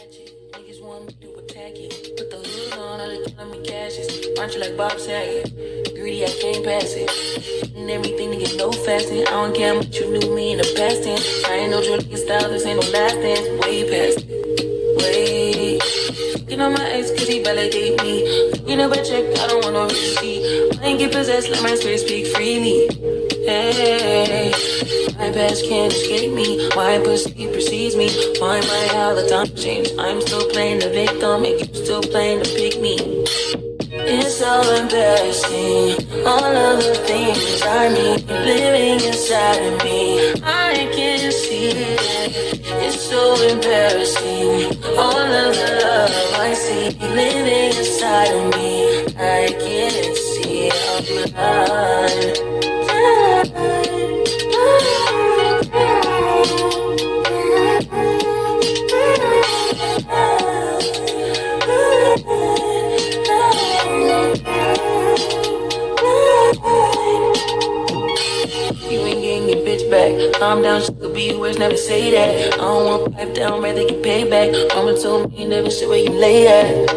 Niggas want me to attack it. Put the hood on, all they calling me cashes. Aren't you like Bob Saget? Greedy, I can't pass it. And everything to get no fasting. I don't care how much you knew me in the past tense. I ain't no drill style, this ain't no last dance. Way past it. Way. Fucking on my ex cause he validate me. Fucking up a check, I don't want no receipt. I ain't get possessed, let my spirit speak freely. Hey, my past can't escape me. My pussy precedes me. Why my all the time change? I'm still playing the victim and you still playing the pick me. It's so embarrassing. All of the things I need living inside of me. I can't see it. It's so embarrassing. All of the love I see living inside of me. I can't see it. I'm blind. You ain't getting your bitch back. Calm down, she could be yours, never say that. I don't want pipe down, rather get paid back. Mama told me never say where you lay at.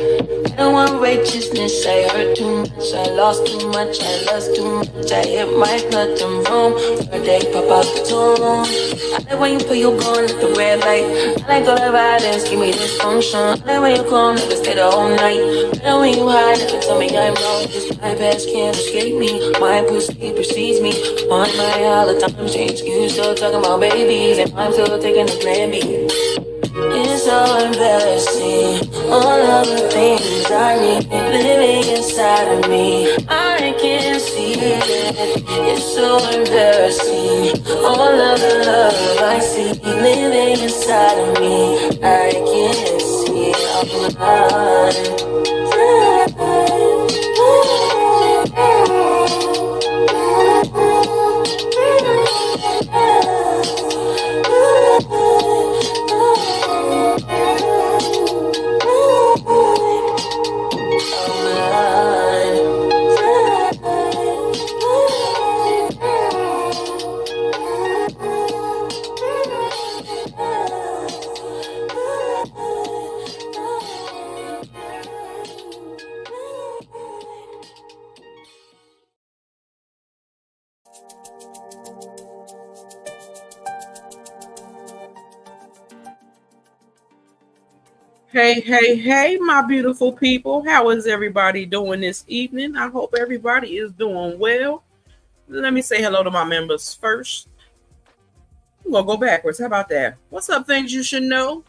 I don't want righteousness, I hurt too much, I lost too much, I lost too much, I hit my nothing wrong. Third day, pop out the tone. I like when you put your gun at the red light. I like all the violence, give me dysfunction. I like when you come, never stay the whole night. I like when you hide, never tell me I'm wrong. Cause my past can't escape me, my pussy precedes me. On my all the time change, you still talking about babies, and I'm still taking the plan B. It's so embarrassing. All of the things I need living inside of me. I can't see it. It's so embarrassing. All of the love I see living inside of me. I can't see it. I'm Hey, hey, hey, my beautiful people. How is everybody doing this evening? I hope everybody is doing well. Let me say hello to my members first. We'll go backwards. How about that? What's up, things you should know?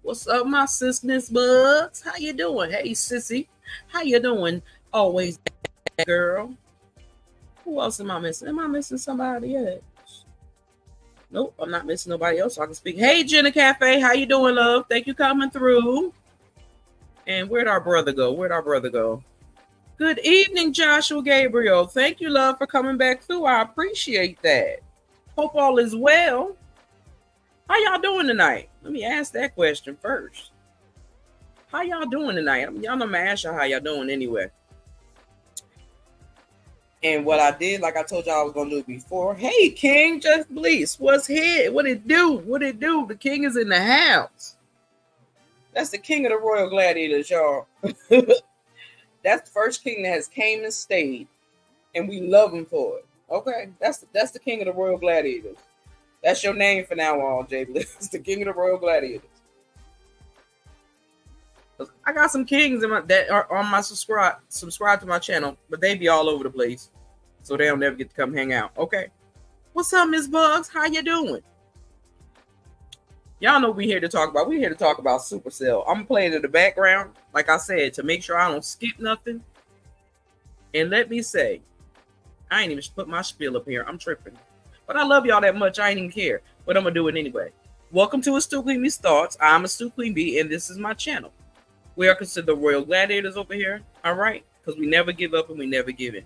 What's up, my sis Miss Bugs? How you doing? Hey, sissy. How you doing? Always, girl. Who else am I missing? Am I missing somebody else? Nope, I'm not missing nobody else so I can speak. Hey, Jenna Cafe. How you doing, love? Thank you coming through. And where'd our brother go? Where'd our brother go? Good evening, Joshua Gabriel. Thank you, love, for coming back through. I appreciate that. Hope all is well. How y'all doing tonight? Let me ask that question first. How y'all doing tonight? Y'all know I'm gonna ask y'all how y'all doing anyway. And what I did, like I told y'all I was gonna do before. Hey, King, just bliss. What's here? What it do? What it do? The king is in the house. That's the king of the Royal Gladiators, y'all. That's the first king that has came and stayed, and we love him for it. Okay, that's the king of the Royal Gladiators. That's your name for now on, Jay Bliss. The king of the Royal Gladiators. I got some kings that are on my subscribe to my channel, but they be all over the place, so they don't never get to come hang out. Okay, what's up, Miss Bugs? How you doing? Y'all know we here to talk about. We here to talk about Supacell. I'm playing in the background, like I said, to make sure I don't skip nothing. And let me say, I ain't even put my spiel up here. I'm tripping, but I love y'all that much. I ain't even care, but I'm gonna do it anyway. Welcome to Astute Queen Bee's Thoughts. I'm Astute Queen Bee, and this is my channel. We are considered the Royal Gladiators over here, all right? Because we never give up and we never give in.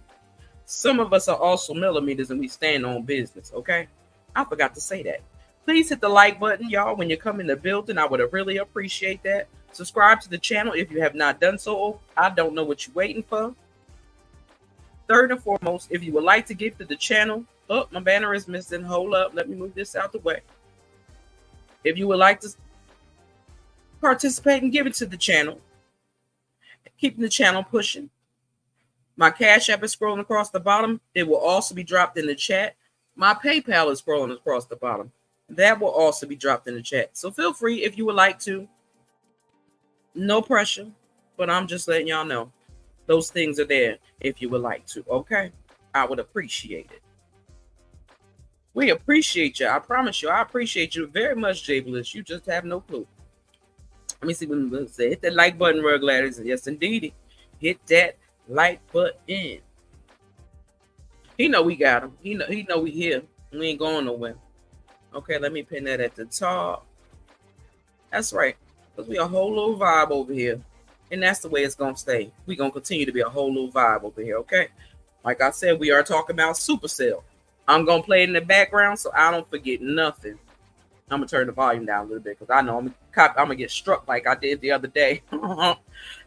Some of us are also millimeters and we stand on business, okay? I forgot to say that. Please hit the like button, y'all, when you come in the building. I would really appreciate that. Subscribe to the channel if you have not done so. I don't know what you're waiting for. Third and foremost, if you would like to give to the channel, oh, my banner is missing. Hold up. Let me move this out the way. If you would like to participate and give it to the channel. Keeping the channel pushing. My Cash App is scrolling across the bottom. It will also be dropped in the chat. My PayPal is scrolling across the bottom. That will also be dropped in the chat. So feel free if you would like to. No pressure, but I'm just letting y'all know. Those things are there if you would like to, okay? I would appreciate it. We appreciate you. I promise you, I appreciate you very much, J Bliss. You just have no clue. Let me see what I'm say. Hit that like button, Rug Gladiators. Yes, indeed. Hit that like button. He know we got him. He know we here. We ain't going nowhere. Okay, let me pin that at the top. That's right. Because we a whole little vibe over here. And that's the way it's going to stay. We're going to continue to be a whole little vibe over here, okay? Like I said, we are talking about Supacell. I'm going to play it in the background so I don't forget nothing. I'm going to turn the volume down a little bit because I know I'm going to get struck like I did the other day.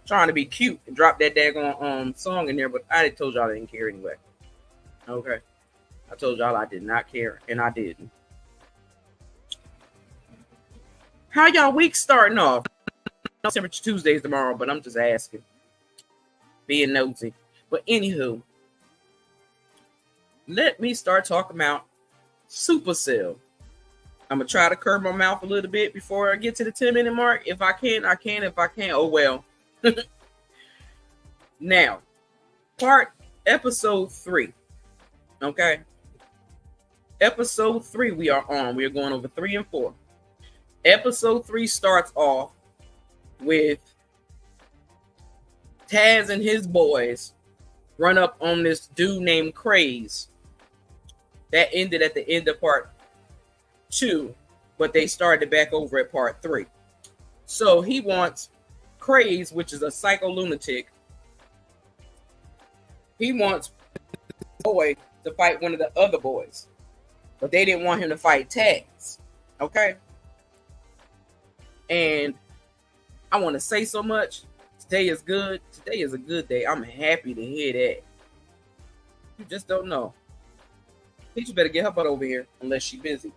Trying to be cute and drop that daggone song in there, but I told y'all I didn't care anyway. Okay? I told y'all I did not care, and I didn't. How y'all week starting off? Temperature Tuesdays tomorrow, but I'm just asking. Being nosy. But anywho, let me start talking about Supacell. I'm going to try to curb my mouth a little bit before I get to the 10-minute mark. If I can, I can. If I can't, oh well. Now, episode 3. Okay? Episode 3 we are on. We are going over 3 and 4. Episode 3 starts off with Taz and his boys run up on this dude named Craze. That ended at the end of part 2, but they started back over at part 3. So he wants Craze, which is a psycho lunatic. He wants the boy to fight one of the other boys, but they didn't want him to fight Taz. Okay? And I want to say so much. Today is good. Today is a good day. I'm happy to hear that. You just don't know. Teacher better get her butt over here unless she's busy.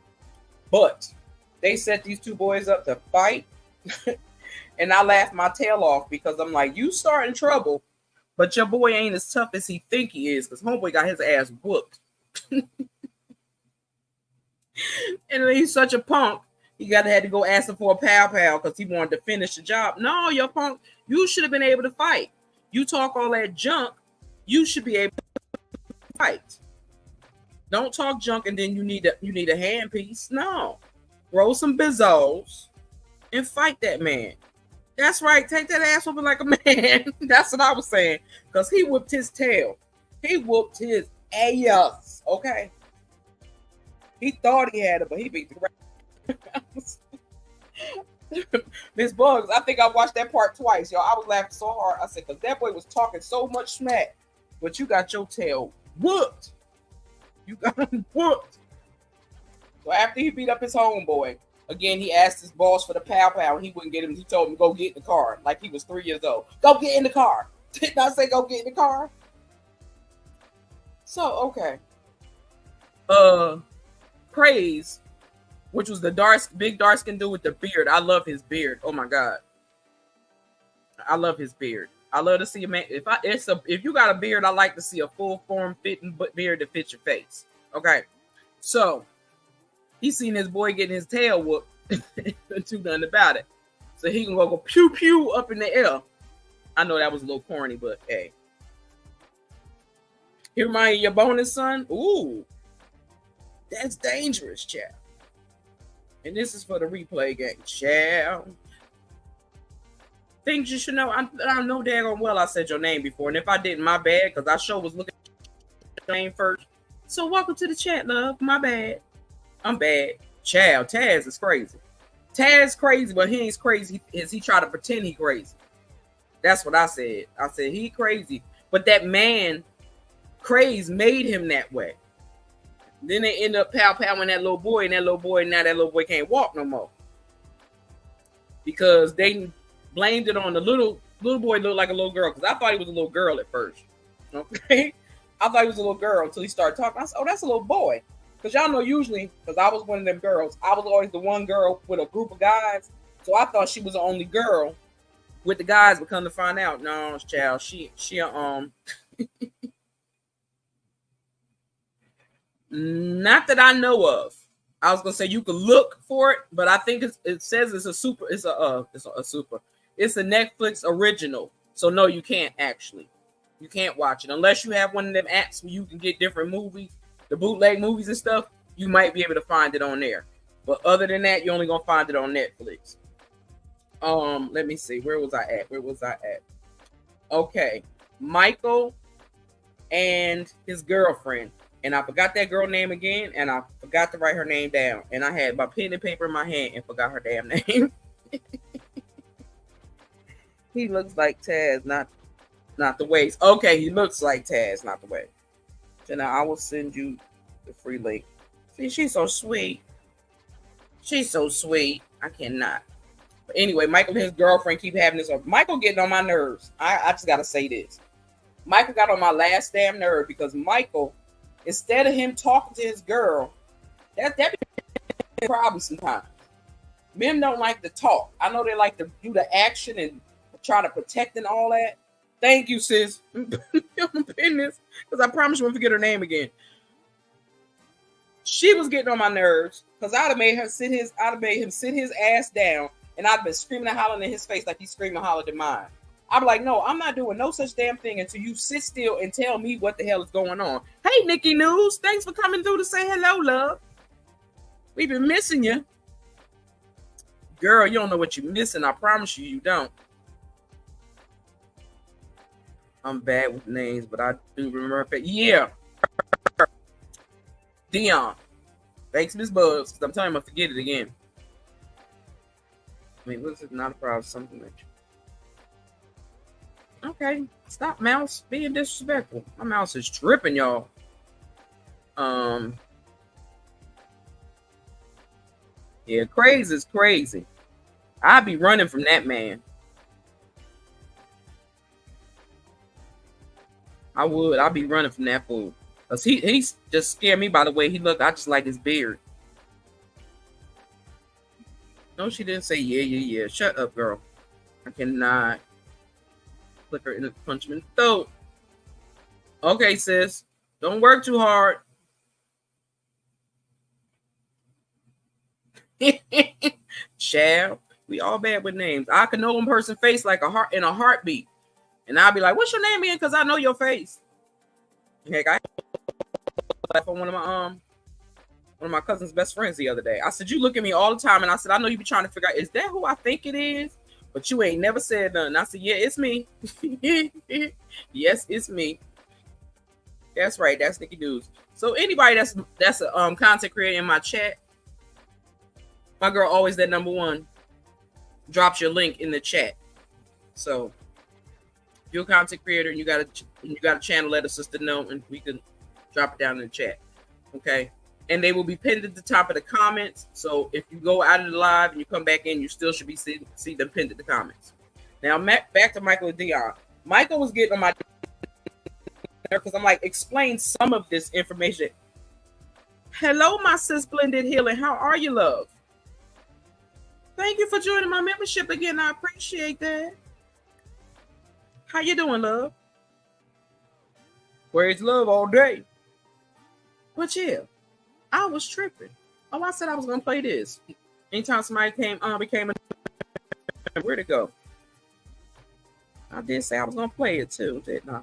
But they set these two boys up to fight. And I laughed my tail off because I'm like, you starting trouble, but your boy ain't as tough as he think he is because homeboy got his ass whooped. And he's such a punk. He had to go ask him for a pal because he wanted to finish the job. No, your punk, you should have been able to fight. You talk all that junk, you should be able to fight. Don't talk junk and then you need a handpiece. No. Roll some bizzos and fight that man. That's right. Take that ass whooping like a man. That's what I was saying. Because he whooped his tail. He whooped his ass. Okay. He thought he had it, but he beat the Miss Bugs, I think I watched that part twice, y'all. I was laughing so hard. I said, because that boy was talking so much smack, but you got your tail whooped. You got him whooped. So after he beat up his homeboy, again, he asked his boss for the pow, and he wouldn't get him. He told him to go get in the car, like he was 3 years old. Go get in the car. Didn't I say go get in the car? So, okay. Craze, which was the big dark skin dude with the beard. I love his beard. Oh my God. I love his beard. I love to see a man. If you got a beard, I like to see a full form fitting beard that fits your face. Okay. So he seen his boy getting his tail whooped. Do nothing about it. So he can go pew pew up in the air. I know that was a little corny, but hey. Here remind you your bonus son? Ooh. That's dangerous, child. And this is for the replay game, child. Things you should know. I know daggone well I said your name before. And if I didn't, my bad, because I sure was looking at your name first. So welcome to the chat, love. My bad. I'm bad. Child, Taz is crazy. Taz crazy, but he ain't crazy as he try to pretend he crazy. That's what I said. I said he crazy. But that man, Craze, made him that way. Then they end up pow-powing that little boy, and now that little boy can't walk no more. Because they blamed it on the little boy looked like a little girl, because I thought he was a little girl at first. Okay? I thought he was a little girl until he started talking. I said, oh, that's a little boy. Because y'all know usually, because I was one of them girls, I was always the one girl with a group of guys, So I thought she was the only girl with the guys, but come to find out, no, child, she not that I know of. I was gonna say you could look for it, but I think it says it's a super. It's a Netflix original. So no, you can't actually. You can't watch it unless you have one of them apps where you can get different movies, the bootleg movies and stuff. You might be able to find it on there. But other than that, you're only gonna find it on Netflix. Let me see. Where was I at? Okay, Michael and his girlfriend. And I forgot that girl name again, and I forgot to write her name down. And I had my pen and paper in my hand and forgot her damn name. He looks like Taz, not the waist. Okay, he looks like Taz, not the waist. So now I will send you the free link. See, she's so sweet. She's so sweet. I cannot. But anyway, Michael and his girlfriend keep having this. Michael getting on my nerves. I just gotta say this. Michael got on my last damn nerve because Michael, instead of him talking to his girl, that be a problem sometimes. Men don't like to talk. I know they like to do the action and try to protect and all that. Thank you, sis. I'm business because I promise you won't forget her name again. She was getting on my nerves because I'd have made him sit his ass down, and I'd been screaming and hollering in his face like he's screaming and hollering in mine. I'm like, no, I'm not doing no such damn thing until you sit still and tell me what the hell is going on. Hey, Nikki News, thanks for coming through to say hello, love. We've been missing you. Girl, you don't know what you're missing. I promise you, you don't. I'm bad with names, but I do remember her. Yeah. Dion. Thanks, Miss Buzz, because I'm telling you, I'm going to forget it again. I mean, what's it? Not a problem. Something like that. Okay. Stop, mouse, being disrespectful. My mouse is tripping, y'all. Yeah, crazy is crazy. I'd be running from that man. I would. I'd be running from that fool. Because he's just scared me by the way he looked. I just like his beard. No, she didn't say yeah. Shut up, girl. I cannot flick her in the punch me in the throat. Okay, sis. Don't work too hard. Child, we all bad with names. I can know one person's face like a heart in a heartbeat. And I'll be like, what's your name again? Because I know your face. Heck, I for one of my cousin's best friends the other day. I said, you look at me all the time, and I said, I know you be trying to figure out, is that who I think it is? But you ain't never said nothing. I said, yeah, it's me. Yes, it's me. That's right. That's Nikki News. So anybody that's a content creator in my chat, my girl always that number one drops your link in the chat. So if you're a content creator and you got a channel, let a sister know, and we can drop it down in the chat. Okay. And they will be pinned at the top of the comments. So if you go out of the live and you come back in, you still should be see them pinned at the comments. Now back to Michael and Dion. Michael was getting on my because I'm like, explain some of this information. Hello, my sis Blended Healing. How are you, love? Thank you for joining my membership again. I appreciate that. How you doing, love? Where's love all day? But yeah, I was tripping. Oh, I said I was gonna play this. Anytime somebody became a where'd it go? I did say I was gonna play it too, didn't I?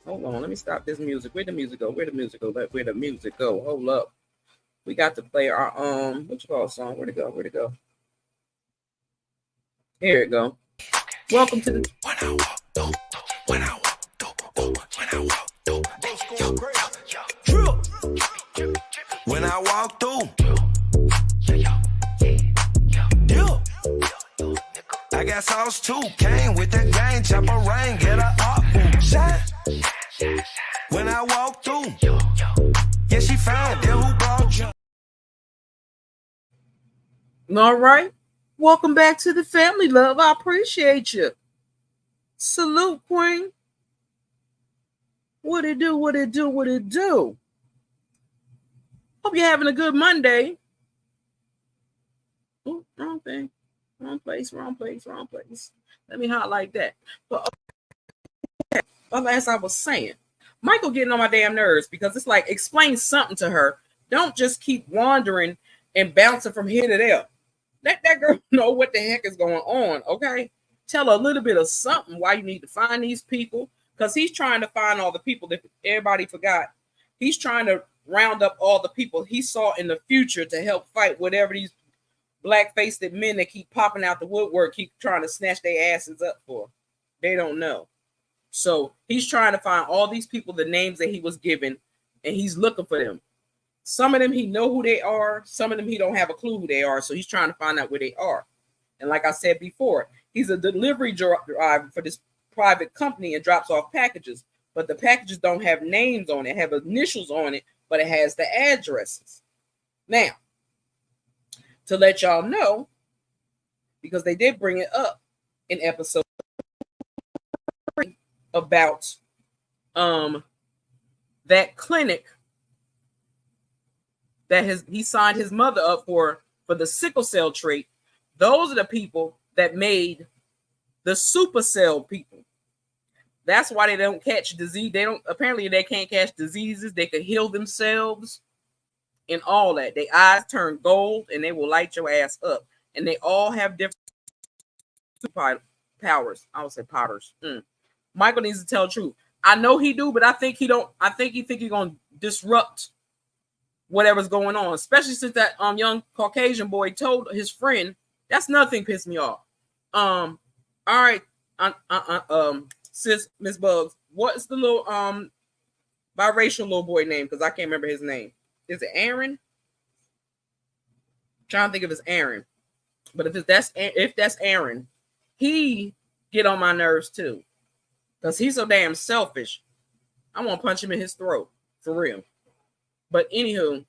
Hold on, let me stop this music. Where'd the music go? Where'd the music go? Hold up. We got to play our what you call a song? Where'd it go? Here it go. Welcome to the when I walk through, I got sauce too. Came with the gang, chopper rain, get her up, shine. When I walk through, yeah, she found them who brought you. All right, welcome back to the family, love. I appreciate you. Salute, Queen. What it do? Hope you're having a good Monday. Oh, wrong thing. Wrong place. Let me highlight that. But as I was saying, Michael getting on my damn nerves because it's like, explain something to her. Don't just keep wandering and bouncing from here to there. Let that girl know what the heck is going on, okay? Tell her a little bit of something why you need to find these people, because he's trying to find all the people that everybody forgot. He's trying to round up all the people he saw in the future to help fight whatever these black-faced men that keep popping out the woodwork keep trying to snatch their asses up for. They don't know. So he's trying to find all these people, the names that he was given, and he's looking for them. Some of them he know who they are. Some of them he don't have a clue who they are. So he's trying to find out where they are. And like I said before, he's a delivery driver for this private company and drops off packages. But the packages don't have names on it, have initials on it, but it has the addresses. Now, to let y'all know, because they did bring it up in episode about that clinic that he signed his mother up for the sickle cell trait. Those are the people that made the Supacell people. That's why they don't catch disease. Apparently they can't catch diseases. They can heal themselves and all that. Their eyes turn gold and they will light your ass up. And they all have different powers. I would say powers. Michael needs to tell the truth. I know he do, but I think he don't. I think he think he's gonna disrupt whatever's going on, especially since that young Caucasian boy told his friend. That's nothing pissed me off. All right, sis, Miss Bugs, what's the little biracial little boy name? Because I can't remember his name. Is it Aaron? I'm trying to think if it's Aaron, but if that's Aaron, he get on my nerves too. Because he's so damn selfish. I want to punch him in his throat. For real. But anywho,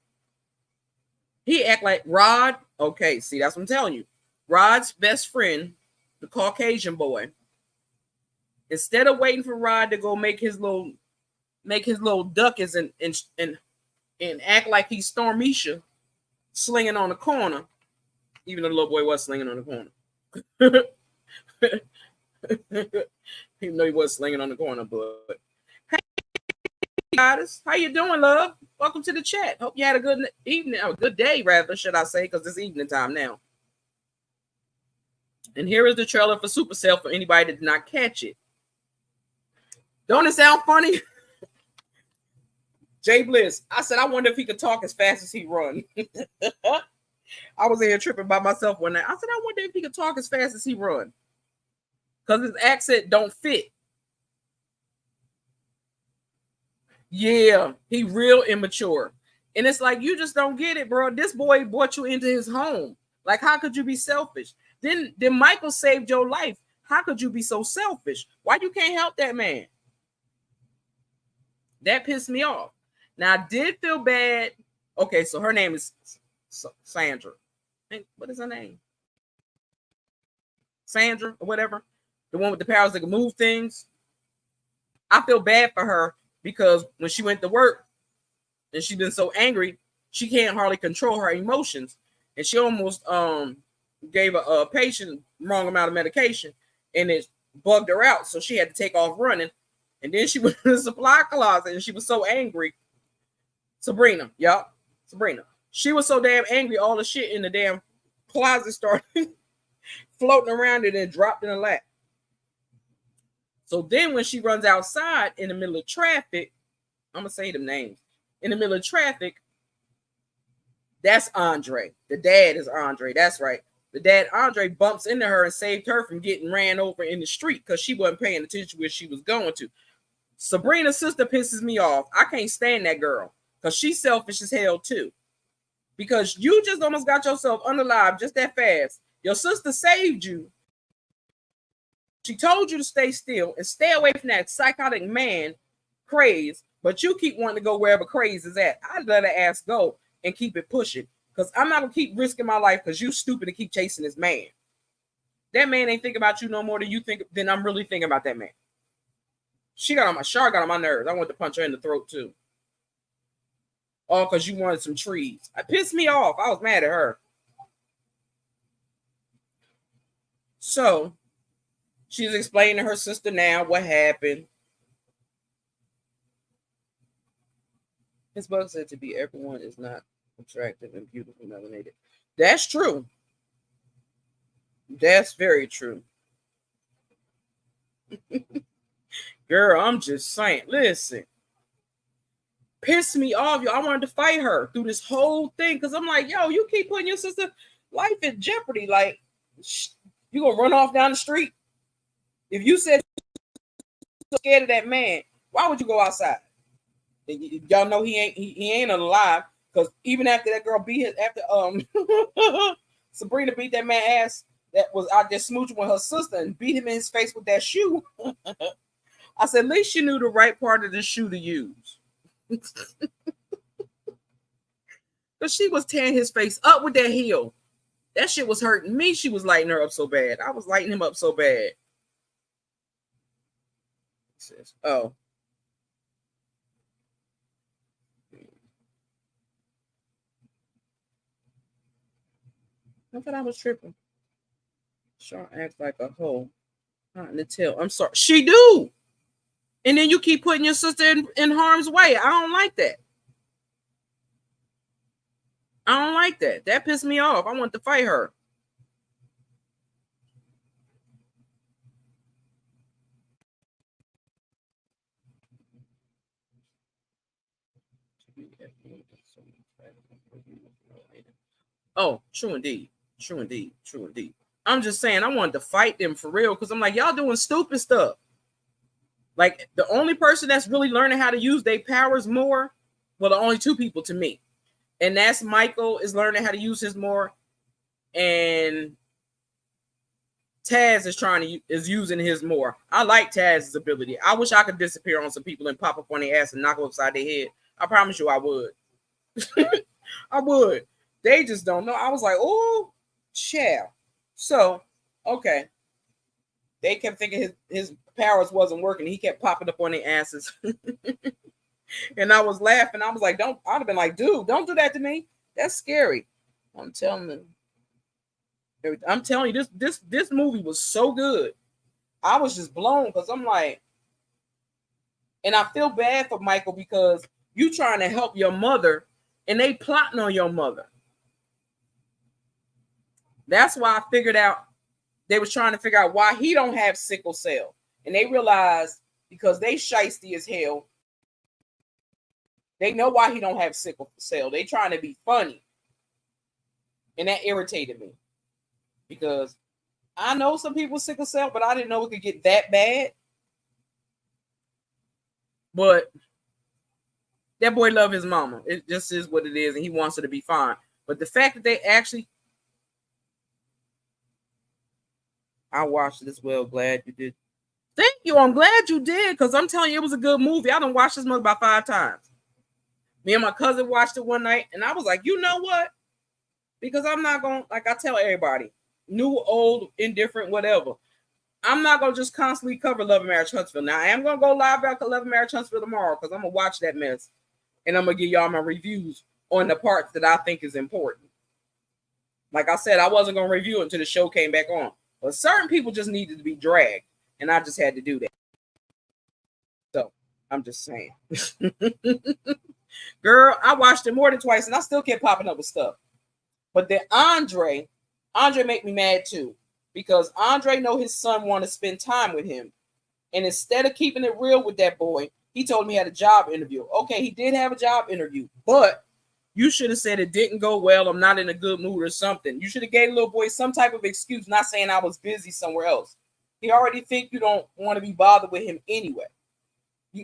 he act like Rod. Okay, see, that's what I'm telling you. Rod's best friend, the Caucasian boy, instead of waiting for Rod to go make his little duckies and act like he's Stormisha slinging on the corner, even though the little boy was slinging on the corner. Even though he was slinging on the corner, but hey guys, how you doing, love? Welcome to the chat. Hope you had a good evening, or a good day, rather, should I say, because it's evening time now. And here is the trailer for Supacell for anybody that did not catch it. Don't it sound funny? Jay Bliss, I said, I wonder if he could talk as fast as he run. I was in here tripping by myself one night. I said, I wonder if he could talk as fast as he run. Because his accent don't fit. Yeah, he real immature. And it's like, you just don't get it, bro. This boy brought you into his home. Like, how could you be selfish? Then Michael saved your life. How could you be so selfish? Why you can't help that man? That pissed me off. Now, I did feel bad. Okay, so her name is Sandra. What is her name? Sandra or whatever. The one with the powers that can move things. I feel bad for her because when she went to work and she's been so angry, she can't hardly control her emotions. And she almost gave a patient wrong amount of medication and it bugged her out. So she had to take off running. And then she went to the supply closet and she was so angry. Sabrina. She was so damn angry, all the shit in the damn closet started floating around and then dropped in her lap. So then when she runs outside in the middle of traffic, I'm going to say them names. In the middle of traffic, that's Andre. The dad is Andre. That's right. The dad, Andre, bumps into her and saved her from getting ran over in the street because she wasn't paying attention where she was going to. Sabrina's sister pisses me off. I can't stand that girl because she's selfish as hell too. Because you just almost got yourself unalive just that fast. Your sister saved you. She told you to stay still and stay away from that psychotic man craze, but you keep wanting to go wherever craze is at. I'd let her ass go and keep it pushing because I'm not going to keep risking my life because you stupid to keep chasing this man. That man ain't thinking about you no more than I'm really thinking about that man. Got on my nerves. I wanted to punch her in the throat too. All because you wanted some trees. It pissed me off. I was mad at her. So she's explaining to her sister now what happened. His book said to be everyone is not attractive and beautiful melanated. That's true. That's very true. Girl, I'm just saying. Listen. Pissed me off, yo. I wanted to fight her through this whole thing because I'm like, yo, you keep putting your sister's life in jeopardy. Like, you gonna run off down the street? If you said you're scared of that man, why would you go outside? Y'all know he ain't alive because even after that girl beat his, after Sabrina beat that man ass that was out there smooching with her sister and beat him in his face with that shoe. I said, at least you knew the right part of the shoe to use. Because she was tearing his face up with that heel. That shit was hurting me. She was lighting her up so bad. I was lighting him up so bad. Oh. I thought I was tripping. Sean acts like a hoe. Not in the tail. I'm sorry. She do. And then you keep putting your sister in harm's way. I don't like that. I don't like that. That pissed me off. I want to fight her. Oh, true indeed. True indeed. True indeed. I'm just saying I wanted to fight them for real because I'm like, y'all doing stupid stuff. Like the only person that's really learning how to use their powers more, well, the only two people to me. And that's Michael is learning how to use his more. And Taz is using his more. I like Taz's ability. I wish I could disappear on some people and pop up on their ass and knock them upside their head. I promise you I would. I would. They just don't know. I was like, oh, child. So, okay. They kept thinking his powers wasn't working. He kept popping up on their asses. And I was laughing. I was like, I'd have been like, dude, don't do that to me. That's scary. I'm telling you, this movie was so good. I was just blown because I'm like, and I feel bad for Michael because you trying to help your mother and they plotting on your mother. That's why I figured out they was trying to figure out why he don't have sickle cell. And they realized because they shiesty as hell, they know why he don't have sickle cell. They trying to be funny. And that irritated me. Because I know some people with sickle cell, but I didn't know it could get that bad. But that boy love his mama. It just is what it is, and he wants her to be fine. But the fact that they actually... I watched it as well. Glad you did. Thank you. I'm glad you did, because I'm telling you, it was a good movie. I done watched this movie about 5 times. Me and my cousin watched it one night, and I was like, you know what? Because I'm not going to, like I tell everybody, new, old, indifferent, whatever. I'm not going to just constantly cover Love and Marriage Huntsville. Now, I am going to go live about Love and Marriage Huntsville tomorrow because I'm going to watch that mess. And I'm going to give y'all my reviews on the parts that I think is important. Like I said, I wasn't going to review it until the show came back on. But certain people just needed to be dragged. And I just had to do that. So, I'm just saying. Girl, I watched it more than twice and I still kept popping up with stuff. But then Andre made me mad too. Because Andre know his son want to spend time with him. And instead of keeping it real with that boy, he told me he had a job interview. Okay, he did have a job interview. But you should have said it didn't go well. I'm not in a good mood or something. You should have gave the little boy some type of excuse, not saying I was busy somewhere else. He already think you don't want to be bothered with him anyway.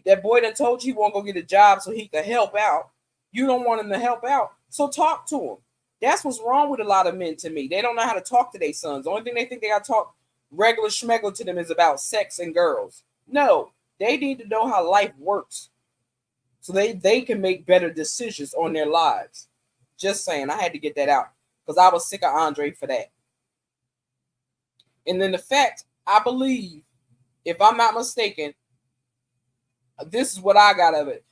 That boy done told you he won't go get a job so he could help out. You don't want him to help out. So talk to him. That's what's wrong with a lot of men to me. They don't know how to talk to their sons. The only thing they think they got to talk regular schmeggle to them is about sex and girls. No, they need to know how life works so they can make better decisions on their lives. Just saying, I had to get that out because I was sick of Andre for that. And then the fact, I believe, if I'm not mistaken, this is what I got of it.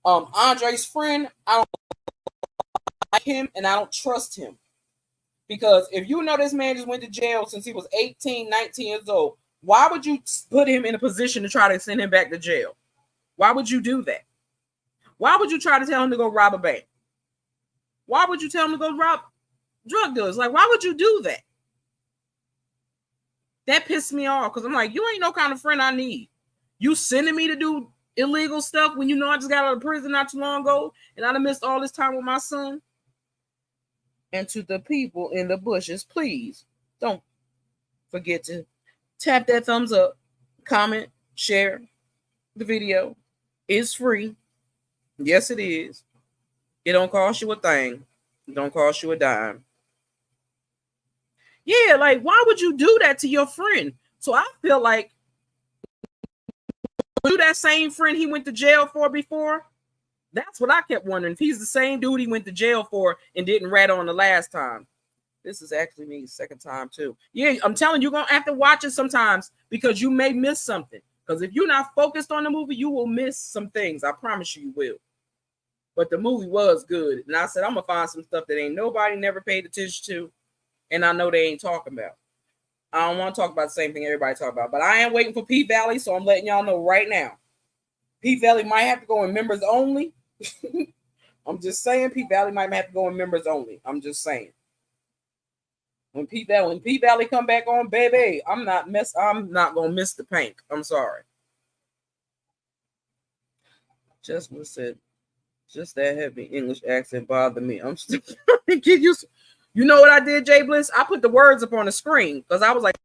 Andre's friend, I don't like him and I don't trust him. Because if you know this man just went to jail since he was 18, 19 years old, why would you put him in a position to try to send him back to jail? Why would you do that? Why would you try to tell him to go rob a bank? Why would you tell him to go rob drug dealers? Like, why would you do that? That pissed me off because I'm like, you ain't no kind of friend I need. You sending me to do illegal stuff when you know I just got out of prison not too long ago and I done missed all this time with my son. And to the people in the bushes, please don't forget to tap that thumbs up, comment, share the video. It's free. Yes, it is. It don't cost you a thing. It don't cost you a dime. Yeah, like, why would you do that to your friend? So I feel like that same friend he went to jail for before, that's what I kept wondering. If he's the same dude he went to jail for and didn't rat on the last time. This is actually me second time too. Yeah, I'm telling you, you're going to have to watch it sometimes because you may miss something. Because if you're not focused on the movie, you will miss some things. I promise you will. But the movie was good. And I said, I'm going to find some stuff that ain't nobody never paid attention to. And I know they ain't talking about. I don't want to talk about the same thing everybody talk about. But I am waiting for P Valley, so I'm letting y'all know right now. P Valley might have to go in members only. I'm just saying P Valley might have to go in members only. I'm just saying. When P Valley come back on, baby, I'm not gonna miss the paint. I'm sorry. Just what said. Just that heavy English accent bothered me. I'm still trying to get used to. You know what I did, Jay Bliss? I put the words up on the screen because I was like,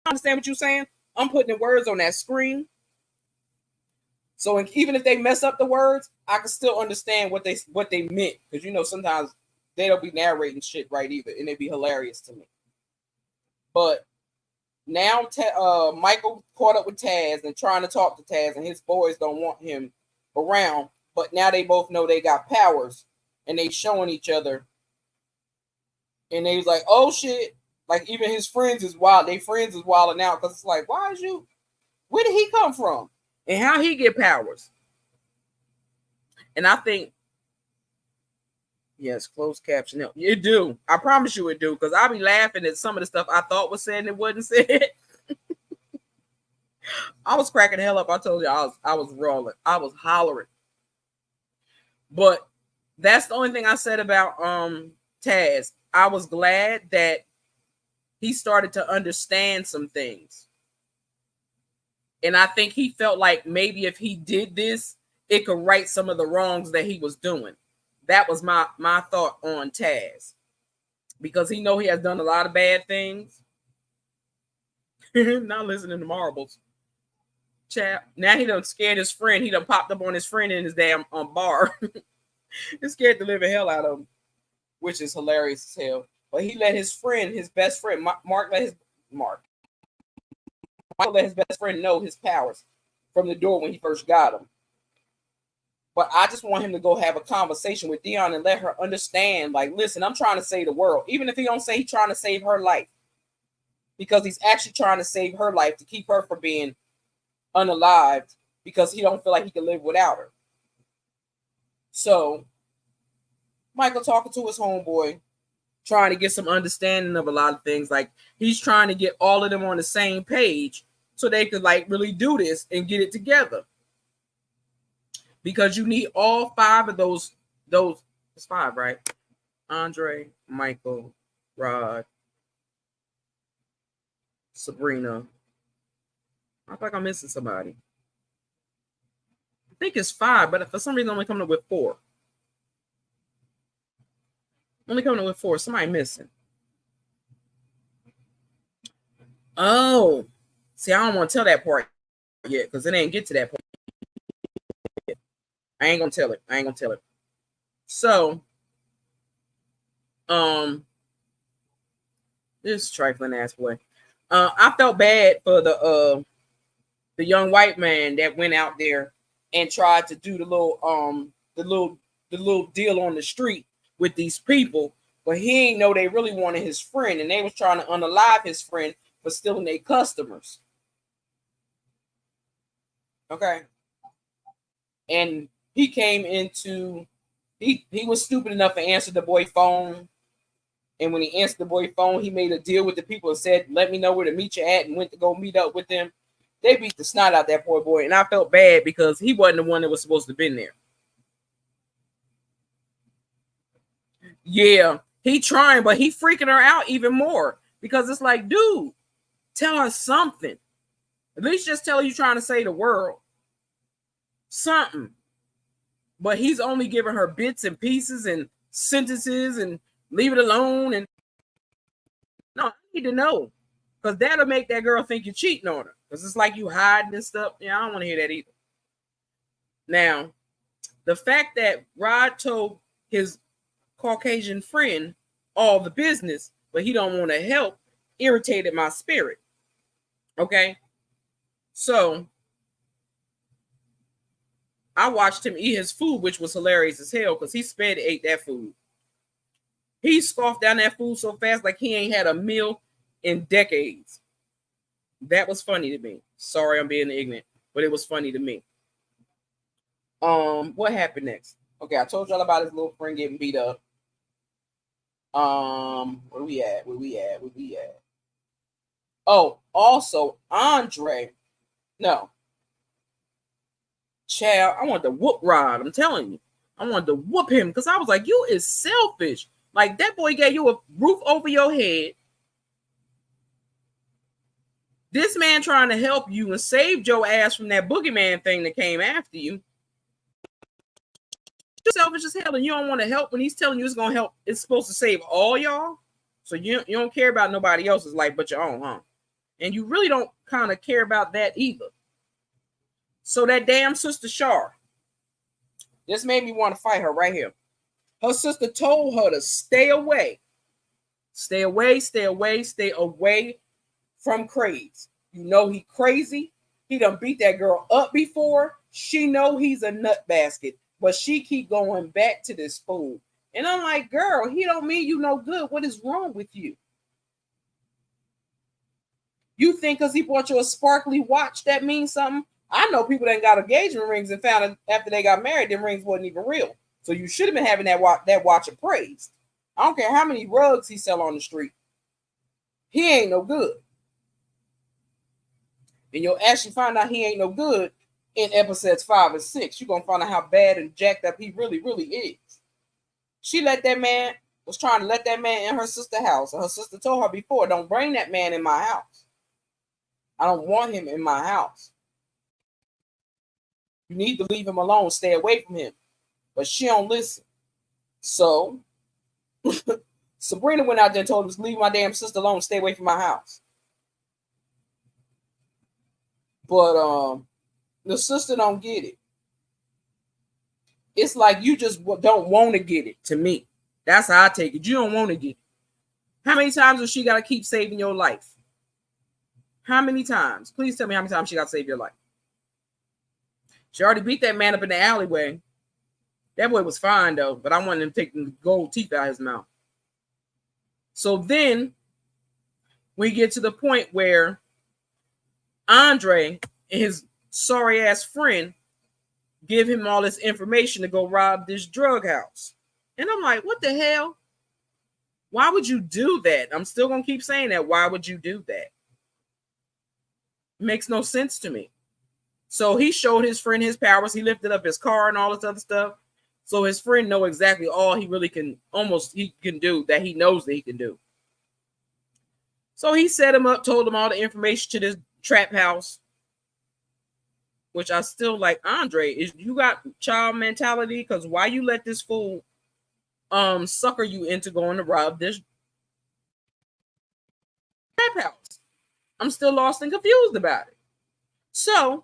I understand what you're saying. I'm putting the words on that screen. So even if they mess up the words, I can still understand what they meant. Because, you know, sometimes they don't be narrating shit right either. And it'd be hilarious to me. But now Michael caught up with Taz and trying to talk to Taz. And his boys don't want him around. But now they both know they got powers. And they showing each other. And they was like, oh, shit. Like, even his friends is wild. They friends is wilding out. Because it's like, where did he come from? And how he get powers. And I think, yes, closed caption. It do. I promise you it do. Because I'll be laughing at some of the stuff I thought was said and it wasn't said. I was cracking the hell up. I told you I was rolling. I was hollering. But that's the only thing I said about Taz. I was glad that he started to understand some things. And I think he felt like maybe if he did this, it could right some of the wrongs that he was doing. That was my thought on Taz. Because he know he has done a lot of bad things. Not listening to marbles. Chap. Now he done scared his friend. He done popped up on his friend in his damn bar. He scared the living hell out of him. Which is hilarious as hell. But he let his friend, his best friend, Michael let his best friend know his powers from the door when he first got him. But I just want him to go have a conversation with Dion and let her understand, like, listen, I'm trying to save the world. Even if he don't say he's trying to save her life. Because he's actually trying to save her life to keep her from being unalived because he don't feel like he can live without her. So, Michael talking to his homeboy, trying to get some understanding of a lot of things. Like, he's trying to get all of them on the same page so they could, like, really do this and get it together. Because you need all five of those, it's five, right? Andre, Michael, Rod, Sabrina. I feel like I'm missing somebody. I think it's five, but for some reason I'm only coming up with four. Somebody missing. Oh, see, I don't want to tell that part yet because it ain't get to that point yet. I ain't gonna tell it. So, this trifling ass boy. I felt bad for the young white man that went out there and tried to do the little deal on the street with these people, but he ain't know they really wanted his friend, and they was trying to unalive his friend for stealing their customers. Okay. And he came into, he was stupid enough to answer the boy phone And when he answered the boy's phone, he made a deal with the people and said, let me know where to meet you at, and went to go meet up with them. They beat the snot out that poor boy. And I felt bad because he wasn't the one that was supposed to have been there. Yeah, he trying, but he freaking her out even more because it's like, dude, tell her something. At least just tell her you're trying to save the world. Something. But he's only giving her bits and pieces and sentences and leave it alone. And no, I need to know because that'll make that girl think you're cheating on her because it's like you hiding and stuff. Yeah, I don't want to hear that either. Now, the fact that Rod told his Caucasian friend all the business, but he don't want to help, irritated my spirit. Okay, so I watched him eat his food, which was hilarious as hell because he sped ate that food. He scoffed down that food so fast like he ain't had a meal in decades. That was funny to me. Sorry, I'm being ignorant, but it was funny to me. What happened next? Okay, I told y'all about his little friend getting beat up. Where we at? Oh, also Andre. No. Child, I want to whoop Rod. I'm telling you. I wanted to whoop him because I was like, you is selfish. Like, that boy gave you a roof over your head. This man trying to help you and saved your ass from that boogeyman thing that came after you. You're selfish as hell and you don't want to help when he's telling you it's going to help. It's supposed to save all y'all. So you don't care about nobody else's life but your own, huh? And you really don't kind of care about that either. So that damn sister Shar, this made me want to fight her right here. Her sister told her to stay away. Stay away from Craze. You know he crazy. He done beat that girl up before. She know he's a nut basket, but she keep going back to this fool. And I'm like, girl, he don't mean you no good. What is wrong with you? You think because he bought you a sparkly watch that means something? I know people that got engagement rings and found out after they got married, them rings wasn't even real. So you should have been having that watch appraised. I don't care how many rugs he sell on the street. He ain't no good. And you'll actually find out he ain't no good in episodes 5 and 6. You're going to find out how bad and jacked up he really, really is. She was trying to let that man in her sister's house. And her sister told her before, don't bring that man in my house. I don't want him in my house. You need to leave him alone. Stay away from him. But she don't listen. So Sabrina went out there and told him, leave my damn sister alone. Stay away from my house. But the sister don't get it. It's like you just don't want to get it, to me. That's how I take it. You don't want to get it. How many times has she got to keep saving your life? How many times? Please tell me how many times she got to save your life. She already beat that man up in the alleyway. That boy was fine, though, but I wanted him to take the gold teeth out of his mouth. So then we get to the point where Andre and his sorry-ass friend give him all this information to go rob this drug house. And I'm like, what the hell? Why would you do that? I'm still going to keep saying that. Why would you do that? It makes no sense to me. So he showed his friend his powers. He lifted up his car and all this other stuff. So his friend know exactly all he really can, he can do that he knows that he can do. So he set him up, told him all the information to this trap house, which I still like. Andre, is you got child mentality? Because why you let this fool sucker you into going to rob this trap house? I'm still lost and confused about it. So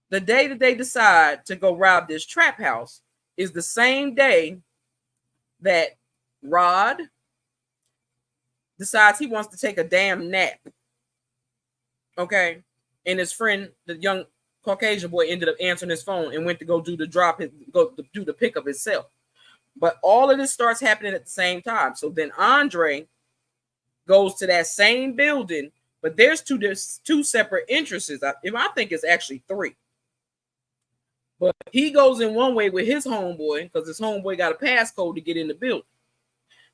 the day that they decide to go rob this trap house is the same day that Rod decides he wants to take a damn nap. Okay. And his friend, the young Caucasian boy, ended up answering his phone and went to go do the pickup himself. But all of this starts happening at the same time. So then Andre goes to that same building, but there's two separate entrances. I think it's actually 3. But he goes in one way with his homeboy because his homeboy got a passcode to get in the building.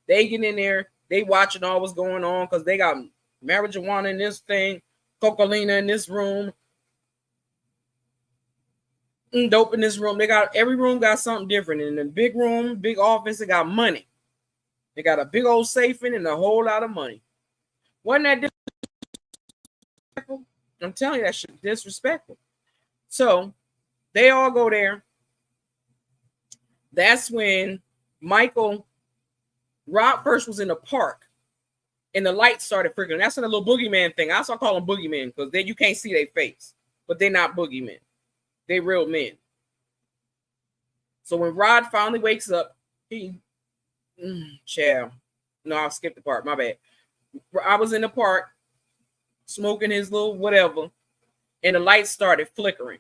They get in there, they watching all what's going on because they got marijuana in this thing, cocaine in this room, dope in this room. They got every room got something different. In the big room, big office, they got money. They got a big old safe in and a whole lot of money. Wasn't that disrespectful? I'm telling you, that shit disrespectful. So they all go there. That's when Rob first was in the park and the lights started flickering. That's when the little boogeyman thing. I also call them boogeymen because then you can't see their face, but they're not boogeymen. They real men. So when Rod finally wakes up, child. No, I'll skip the part. My bad. I was in the park smoking his little whatever, and the lights started flickering.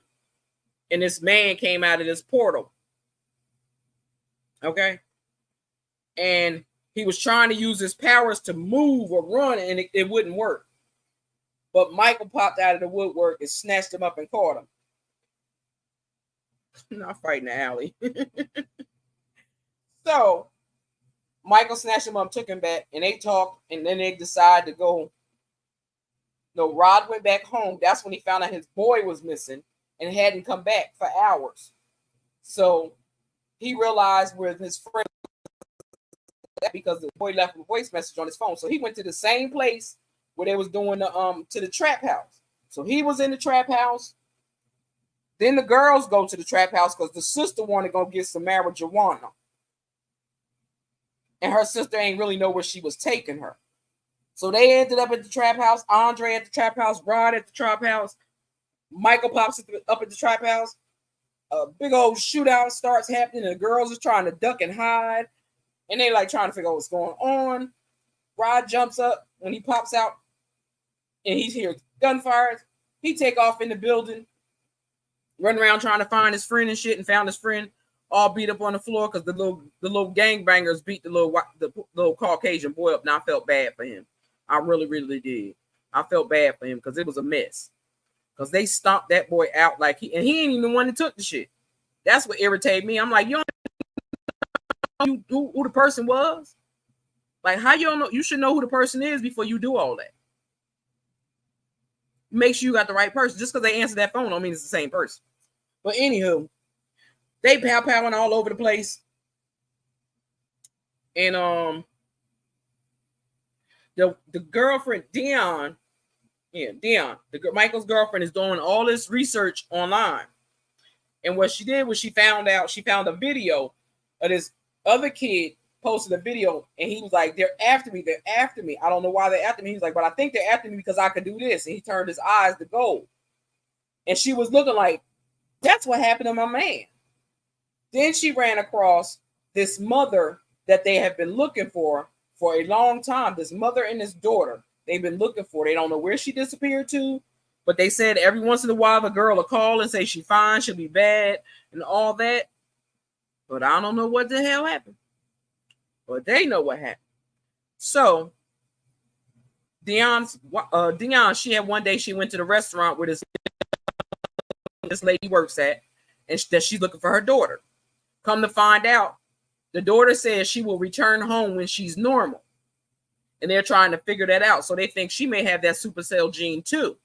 And this man came out of this portal. Okay. And he was trying to use his powers to move or run, and it wouldn't work. But Michael popped out of the woodwork and snatched him up and caught him. Not fighting the alley. So Michael snatched him up, took him back, and they talked, and then they decided to go. No, Rod went back home. That's when he found out his boy was missing and hadn't come back for hours. So he realized where his friend was because the boy left a voice message on his phone. So he went to the same place where they was doing to the trap house. So he was in the trap house. Then the girls go to the trap house because the sister wanted to go get some marijuana. And her sister ain't really know where she was taking her. So they ended up at the trap house. Andre at the trap house. Rod at the trap house. Michael pops up at the trap house. A big old shootout starts happening. And the girls are trying to duck and hide. And they like trying to figure out what's going on. Rod jumps up when he pops out. And he's hears gunfire. He take off in the building. Run around trying to find his friend and shit. And found his friend all beat up on the floor because the little gangbangers beat the little Caucasian boy up. And I felt bad for him. I really, really did. I felt bad for him because it was a mess. Because they stomped that boy out like he ain't even the one that took the shit. That's what irritated me. I'm like, you don't know who the person was? Like, how you don't know? You should know who the person is before you do all that. Make sure you got the right person. Just because they answer that phone don't mean it's the same person. But anywho, they pow-powing all over the place. And the girlfriend, Dion, Michael's girlfriend is doing all this research online. And what she did was she found a video of this other kid posted a video, and he was like, they're after me. I don't know why they're after me. He's like, but I think they're after me because I could do this. And he turned his eyes to gold. And she was looking like, that's what happened to my man. Then she ran across this mother that they have been looking for a long time. This mother and this daughter they've been looking for. They don't know where she disappeared to, but they said every once in a while the girl will call and say she's fine, she'll be bad, and all that. But I don't know what the hell happened. But they know what happened. So Dion, she had one day she went to the restaurant where this lady works at, and that she's looking for her daughter. Come to find out, the daughter says she will return home when she's normal. And they're trying to figure that out. So they think she may have that Supacell gene too,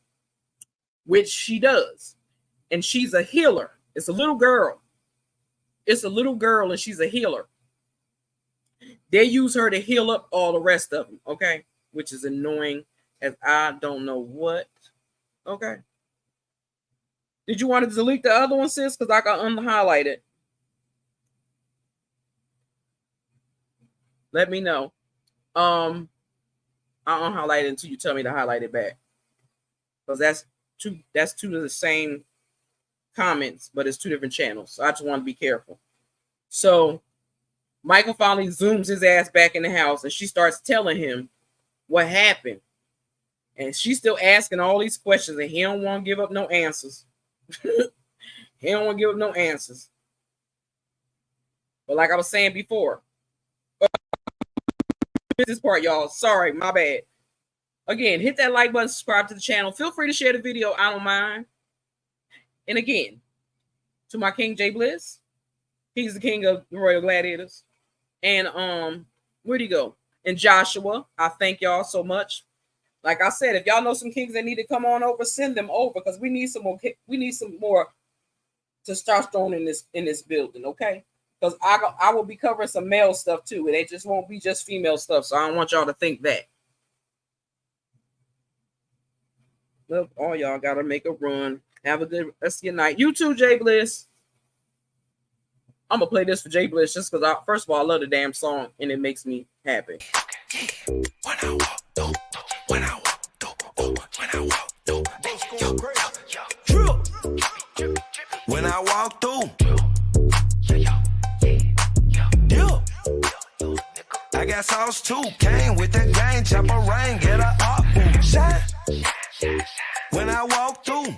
which she does. And she's a healer. It's a little girl. And she's a healer. They use her to heal up all the rest of them, okay? Which is annoying as I don't know what. Okay. Did you want to delete the other one, sis? Because I got unhighlight it. Let me know. I'll unhighlight it until you tell me to highlight it back. Because that's two of the same comments, but it's two different channels. So I just want to be careful. So Michael finally zooms his ass back in the house, and she starts telling him what happened. And she's still asking all these questions, and he don't want to give up no answers. He don't want to give up no answers. But like I was saying before, this part, y'all. Sorry, my bad. Again, hit that like button, subscribe to the channel. Feel free to share the video. I don't mind. And again, to my King J Bliss, he's the king of the Royal Gladiators. And Where'd he go? And Joshua, I thank y'all so much. Like I said, if y'all know some kings that need to come on over, send them over because we need some more. We need some more testosterone in this building, okay? Because I will be covering some male stuff too, and it just won't be just female stuff. So I don't want y'all to think that. Look, all y'all gotta make a run. Have a good rest of your night. You too, Jay Bliss. I'm gonna play this for Jay Bliss just because first of all, I love the damn song and it makes me happy. When I walk through, when I walk through, when I walk through, when I walk through, I got sauce too. Came with the gang, chop a rain, get a up, shine. When I walk through,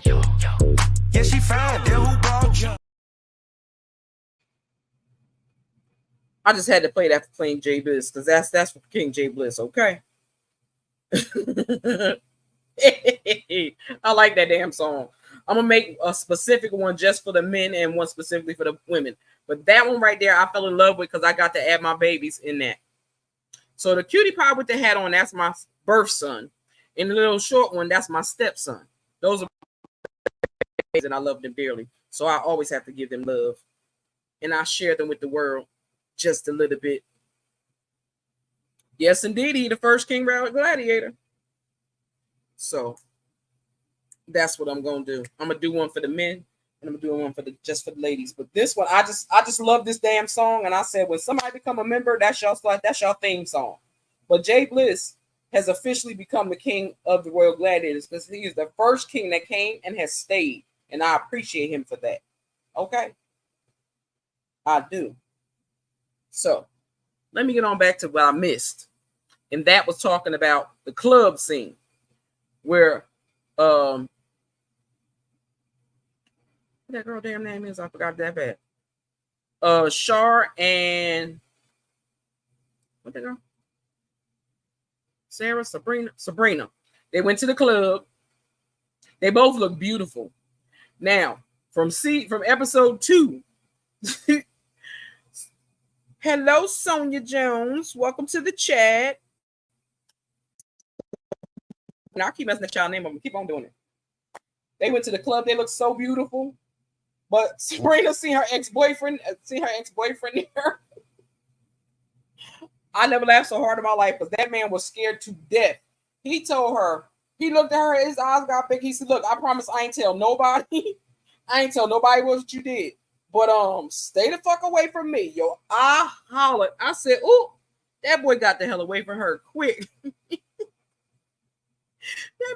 yeah, she found it. Who brought you? I just had to play that for King Jay Bliss because that's for King Jay Bliss, okay? I like that damn song. I'm gonna make a specific one just for the men and one specifically for the women. But that one right there, I fell in love with because I got to add my babies in that. So the cutie pie with the hat on, that's my birth son. And the little short one, that's my stepson. Those are and I love them dearly. So I always have to give them love. And I share them with the world just a little bit. Yes, indeed, he the first king gladiator. So that's what I'm gonna do. I'm gonna do one for the men, and I'm gonna do one for just for the ladies. But this one, I just love this damn song. And I said, when somebody become a member, that's your theme song. But Jay Bliss has officially become the king of the Royal Gladiators because he is the first king that came and has stayed, and I appreciate him for that. Okay, I do. So let me get on back to what I missed, and that was talking about the club scene where what that girl damn name is, I forgot that bad. Shar and what that girl? Sabrina. They went to the club. They both look beautiful. Now, from episode 2. Hello, Sonia Jones. Welcome to the chat. Now I keep messing the child name up and keep on doing it. They went to the club. They look so beautiful. But Sabrina seen her ex-boyfriend there. I never laughed so hard in my life because that man was scared to death. He told her, he looked at her, his eyes got big. He said, look, I promise I ain't tell nobody. I ain't tell nobody what you did. But stay the fuck away from me. Yo, I hollered. I said, ooh, that boy got the hell away from her quick. That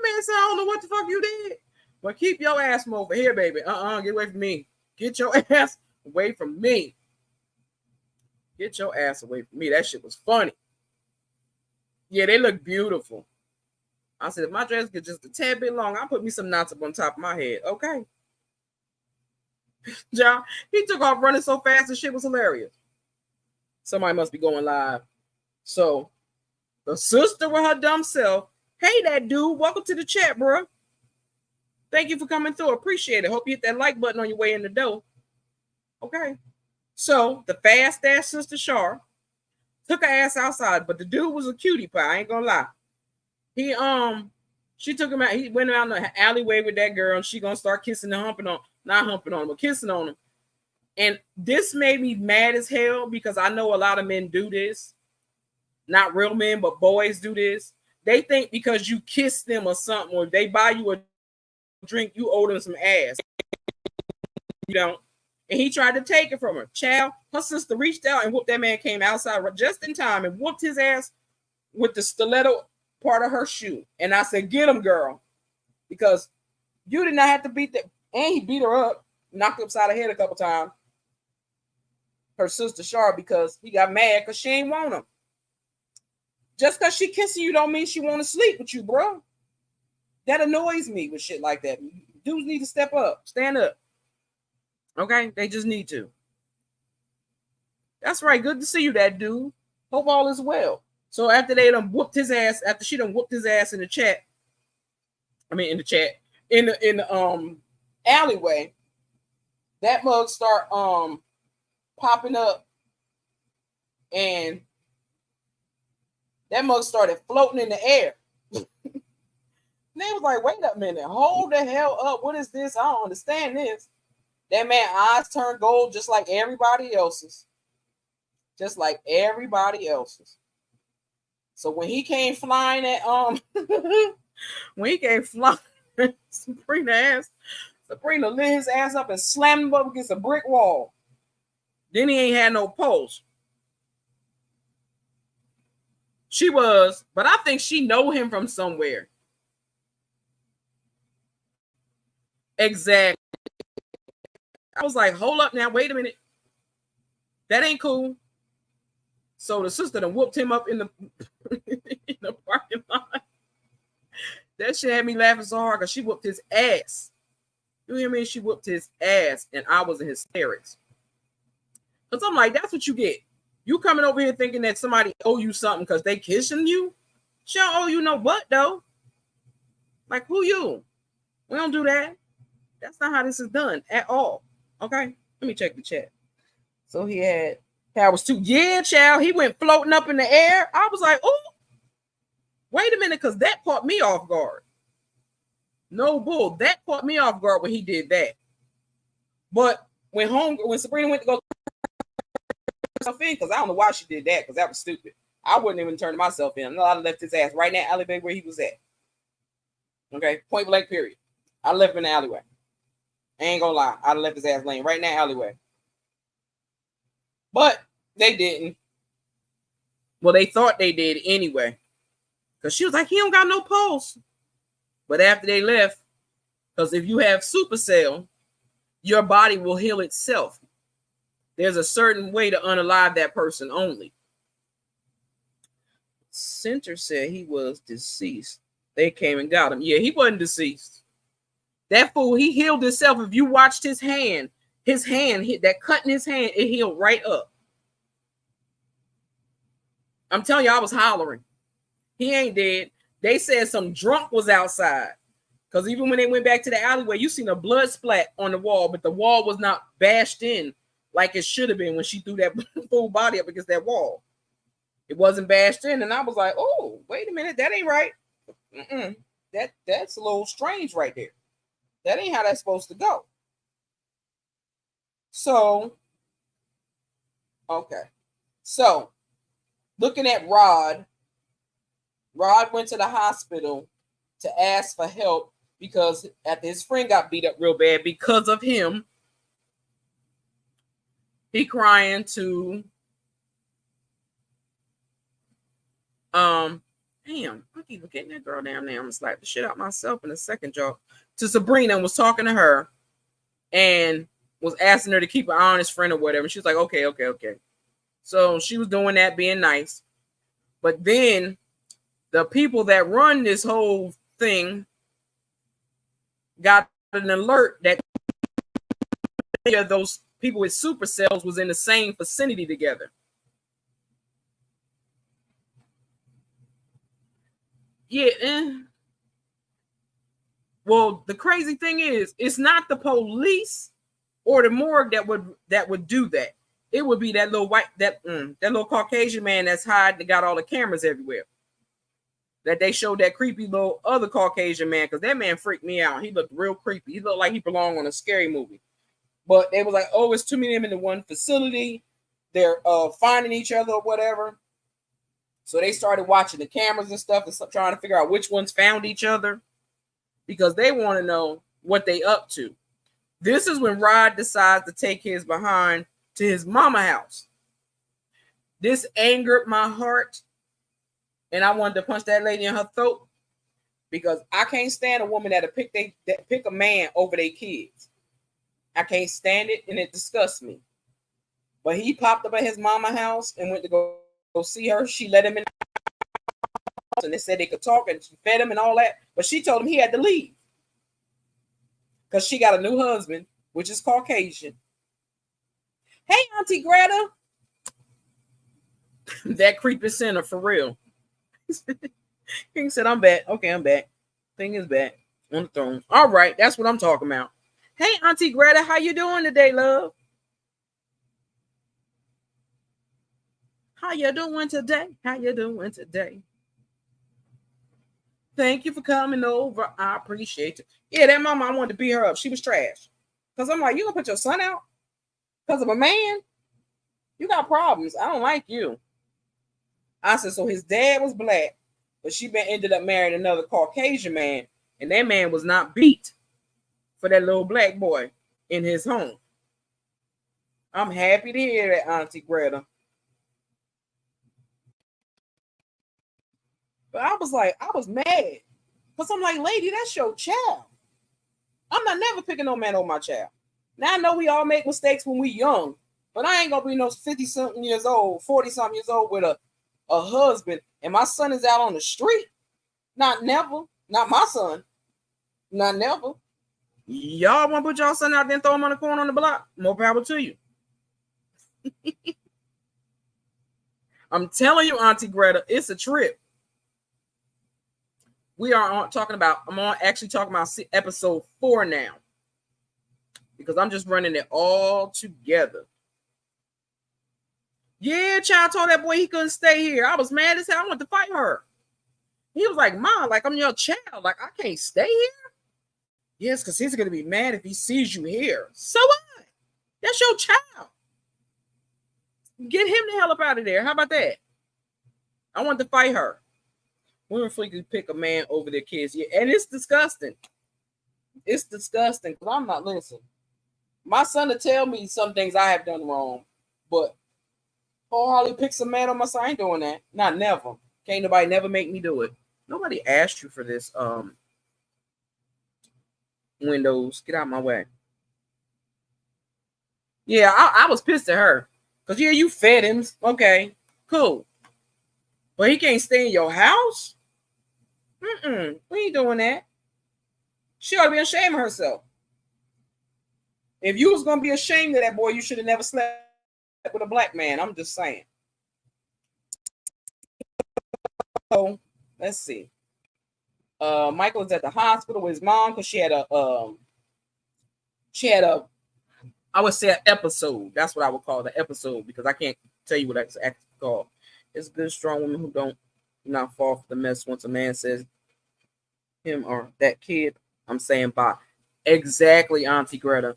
man said, I don't know what the fuck you did. But keep your ass from over here, baby. Get away from me. Get your ass away from me. Get your ass away from me. That shit was funny. Yeah, they look beautiful. I said, if my dress gets just a tad bit long, I'll put me some knots up on top of my head. Okay. John, he took off running so fast, the shit was hilarious. Somebody must be going live. So, the sister with her dumb self. Hey, that dude. Welcome to the chat, bro. Thank you for coming through. Appreciate it. Hope you hit that like button on your way in the door. Okay. So, the fast-ass sister Shar took her ass outside, but the dude was a cutie pie. I ain't gonna lie. She took him out. He went around the alleyway with that girl, and she gonna start kissing and not humping on him, but kissing on him. And this made me mad as hell because I know a lot of men do this. Not real men, but boys do this. They think because you kiss them or something, or they buy you a drink, you owe them some ass. You don't. And he tried to take it from her. Child, her sister reached out and whooped that man, came outside just in time and whooped his ass with the stiletto part of her shoe. And I said, get him, girl. Because you did not have to beat that. And he beat her up, knocked her upside her head a couple times. Her sister Shar, because he got mad because she ain't want him. Just because she kissing you don't mean she want to sleep with you, bro. That annoys me with shit like that. Dudes need to step up, stand up. Okay, they just need to. That's right. Good to see you, that dude. Hope all is well. So after they done whooped his ass, after she done whooped his ass in the chat, in the alleyway, that mug start popping up, and That mug started floating in the air. And they was like, wait a minute, hold the hell up. What is this? I don't understand this. That man eyes turned gold just like everybody else's. Just like everybody else's. So when he came flying at when he came flying Sabrina lit his ass up and slammed him up against a brick wall. Then he ain't had no pulse. She was, but I think she know him from somewhere. Exactly. I was like, hold up now, wait a minute. That ain't cool. So the sister done whooped him up in the in the parking lot. That shit had me laughing so hard because she whooped his ass. You hear me? She whooped his ass, and I was in hysterics. Because I'm like, that's what you get. You coming over here thinking that somebody owe you something because they kissing you? She don't owe you no butt, though. Like, who you? We don't do that. That's not how this is done at all. Okay? Let me check the chat. So he had, that was 2. Yeah, child. He went floating up in the air. I was like, oh, wait a minute, because that caught me off guard. No bull. That caught me off guard when he did that. But when Sabrina went to go herself in, because I don't know why she did that, because that was stupid. I wouldn't even turn myself in. I'd have left his ass right in that alleyway where he was at. Okay, point blank, period. I left him in the alleyway. I ain't gonna lie. I'd have left his ass laying right in that alleyway. But they didn't. Well, they thought they did anyway. Because she was like, he don't got no pulse. But after they left, because if you have Supacell, your body will heal itself. There's a certain way to unalive that person only. Center said he was deceased. They came and got him. Yeah, he wasn't deceased. That fool, he healed himself. If you watched his hand hit that cut in his hand, it healed right up. I'm telling you, I was hollering. He ain't dead. They said some drunk was outside. Because even when they went back to the alleyway, you seen a blood splat on the wall, but the wall was not bashed in like it should have been when she threw that full body up against that wall. It wasn't bashed in, and I was like, oh, wait a minute, that ain't right. That's a little strange right there. That ain't how that's supposed to go. So, okay. So, looking at Rod went to the hospital to ask for help because after his friend got beat up real bad because of him, he crying to damn, I keep getting that girl down there. I'm gonna slap the shit out myself in a second, y'all. To Sabrina and was talking to her and was asking her to keep an eye on his friend or whatever. She was like, okay. So she was doing that, being nice. But then the people that run this whole thing got an alert that those people with Supacells was in the same vicinity together. Yeah. Well, the crazy thing is, it's not the police or the morgue that would do that. It would be that little that little Caucasian man that's hiding that got all the cameras everywhere. That they showed that creepy little other Caucasian man, because that man freaked me out. He looked real creepy. He looked like he belonged on a scary movie. But they was like, oh, it's too many of them in the one facility. They're finding each other or whatever. So they started watching the cameras and stuff and trying to figure out which ones found each other, because they want to know what they up to. This is when Rod decides to take his behind to his mama house. This angered my heart, and I wanted to punch that lady in her throat, because I can't stand a woman that pick a man over their kids. I can't stand it, and it disgusts me. But he popped up at his mama house and went to go see her. She let him in, and they said they could talk, and she fed him and all that. But she told him he had to leave because she got a new husband, which is Caucasian. Hey, Auntie Greta. That creepy sinner for real. King said, I'm back. Okay, I'm back. Thing is back on the throne. All right, that's what I'm talking about. Hey, Auntie Greta, how you doing today, love? How you doing today? How you doing today? Thank you for coming over. I appreciate it. Yeah, that mama, I wanted to beat her up. She was trash. Because I'm like, you gonna put your son out? Because of a man? You got problems. I don't like you. I said, so his dad was black, but she been ended up marrying another Caucasian man, and that man was not beat for that little black boy in his home. I'm happy to hear that, Auntie Greta. But I was like, I was mad. Because I'm like, lady, that's your child. I'm not never picking no man over my child. Now I know we all make mistakes when we young, but I ain't gonna be no 50-something years old, 40-something years old with a husband, and my son is out on the street. Not never. Not my son. Not never. Y'all want to put y'all son out there and throw him on the corner on the block? More power to you. I'm telling you, Auntie Greta, it's a trip. We are talking about, I'm on actually talking about episode 4 now. Because I'm just running it all together. Yeah, child told that boy he couldn't stay here. I was mad as hell. I wanted to fight her. He was like, Mom, like I'm your child. Like I can't stay here. Yes, because he's going to be mad if he sees you here. So what? That's your child. Get him the hell up out of there. How about that? I want to fight her. Women freaking pick a man over their kids. Yeah, and it's disgusting. It's disgusting because I'm not listening. My son will tell me some things I have done wrong, but Harley picks a man on my side. I ain't doing that. Not never. Can't nobody never make me do it. Nobody asked you for this. Windows, get out my way. Yeah, I was pissed at her because yeah, you fed him. Okay, cool, but he can't stay in your house. We ain't doing that. She ought to be ashamed of herself. If you was gonna be ashamed of that boy, you should have never slept with a black man. I'm just saying. So let's see. Michael is at the hospital with his mom because she had a I would say an episode. That's what I would call the episode because I can't tell you what it's actually called. It's good, strong women who don't not fall for the mess once a man says him or that kid. I'm saying bye. Exactly, Auntie Greta.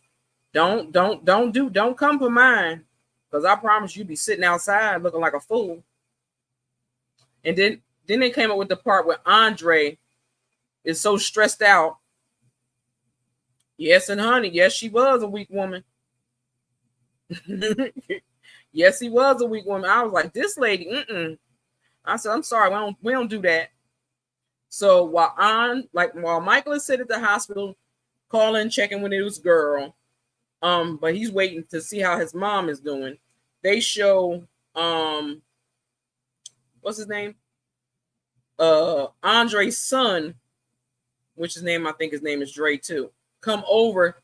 Don't come for mine because I promise you be sitting outside looking like a fool. And then they came up with the part where Andre is so stressed out. Yes, and honey, yes, she was a weak woman. Yes, he was a weak woman. I was like, this lady, I said, I'm sorry, we don't do that. So while Michael is sitting at the hospital, calling, checking when it was girl, but he's waiting to see how his mom is doing. They show what's his name? Andre's son, which his name is Dre too, come over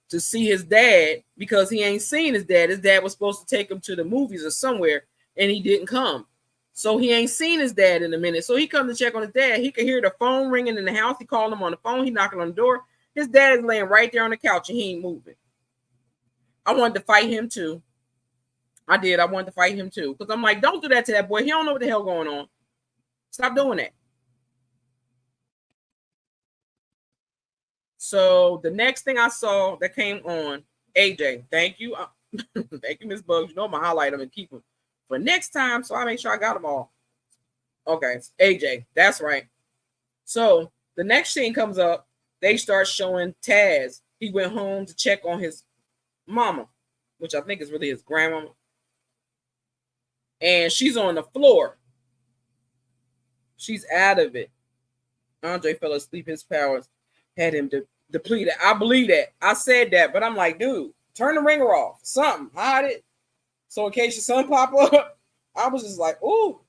to see his dad because he ain't seen his dad. His dad was supposed to take him to the movies or somewhere, and he didn't come. So he ain't seen his dad in a minute. So he comes to check on his dad. He could hear the phone ringing in the house. He called him on the phone. He knocking on the door. His dad is laying right there on the couch, and he ain't moving. I wanted to fight him too. I did. I wanted to fight him too because I'm like, don't do that to that boy. He don't know what the hell going on. Stop doing that. So the next thing I saw that came on, AJ, thank you. Thank you, Miss Bugs. You know I'm going to highlight them and keep them for next time, so I make sure I got them all. Okay, AJ, that's right. So the next scene comes up. They start showing Taz. He went home to check on his mama, which I think is really his grandmama. And she's on the floor. She's out of it. Andre fell asleep. His powers had him depleted. I believe that. I said that, but I'm like, dude, turn the ringer off. Something. Hide it. So in case your son pop up, I was just like, ooh,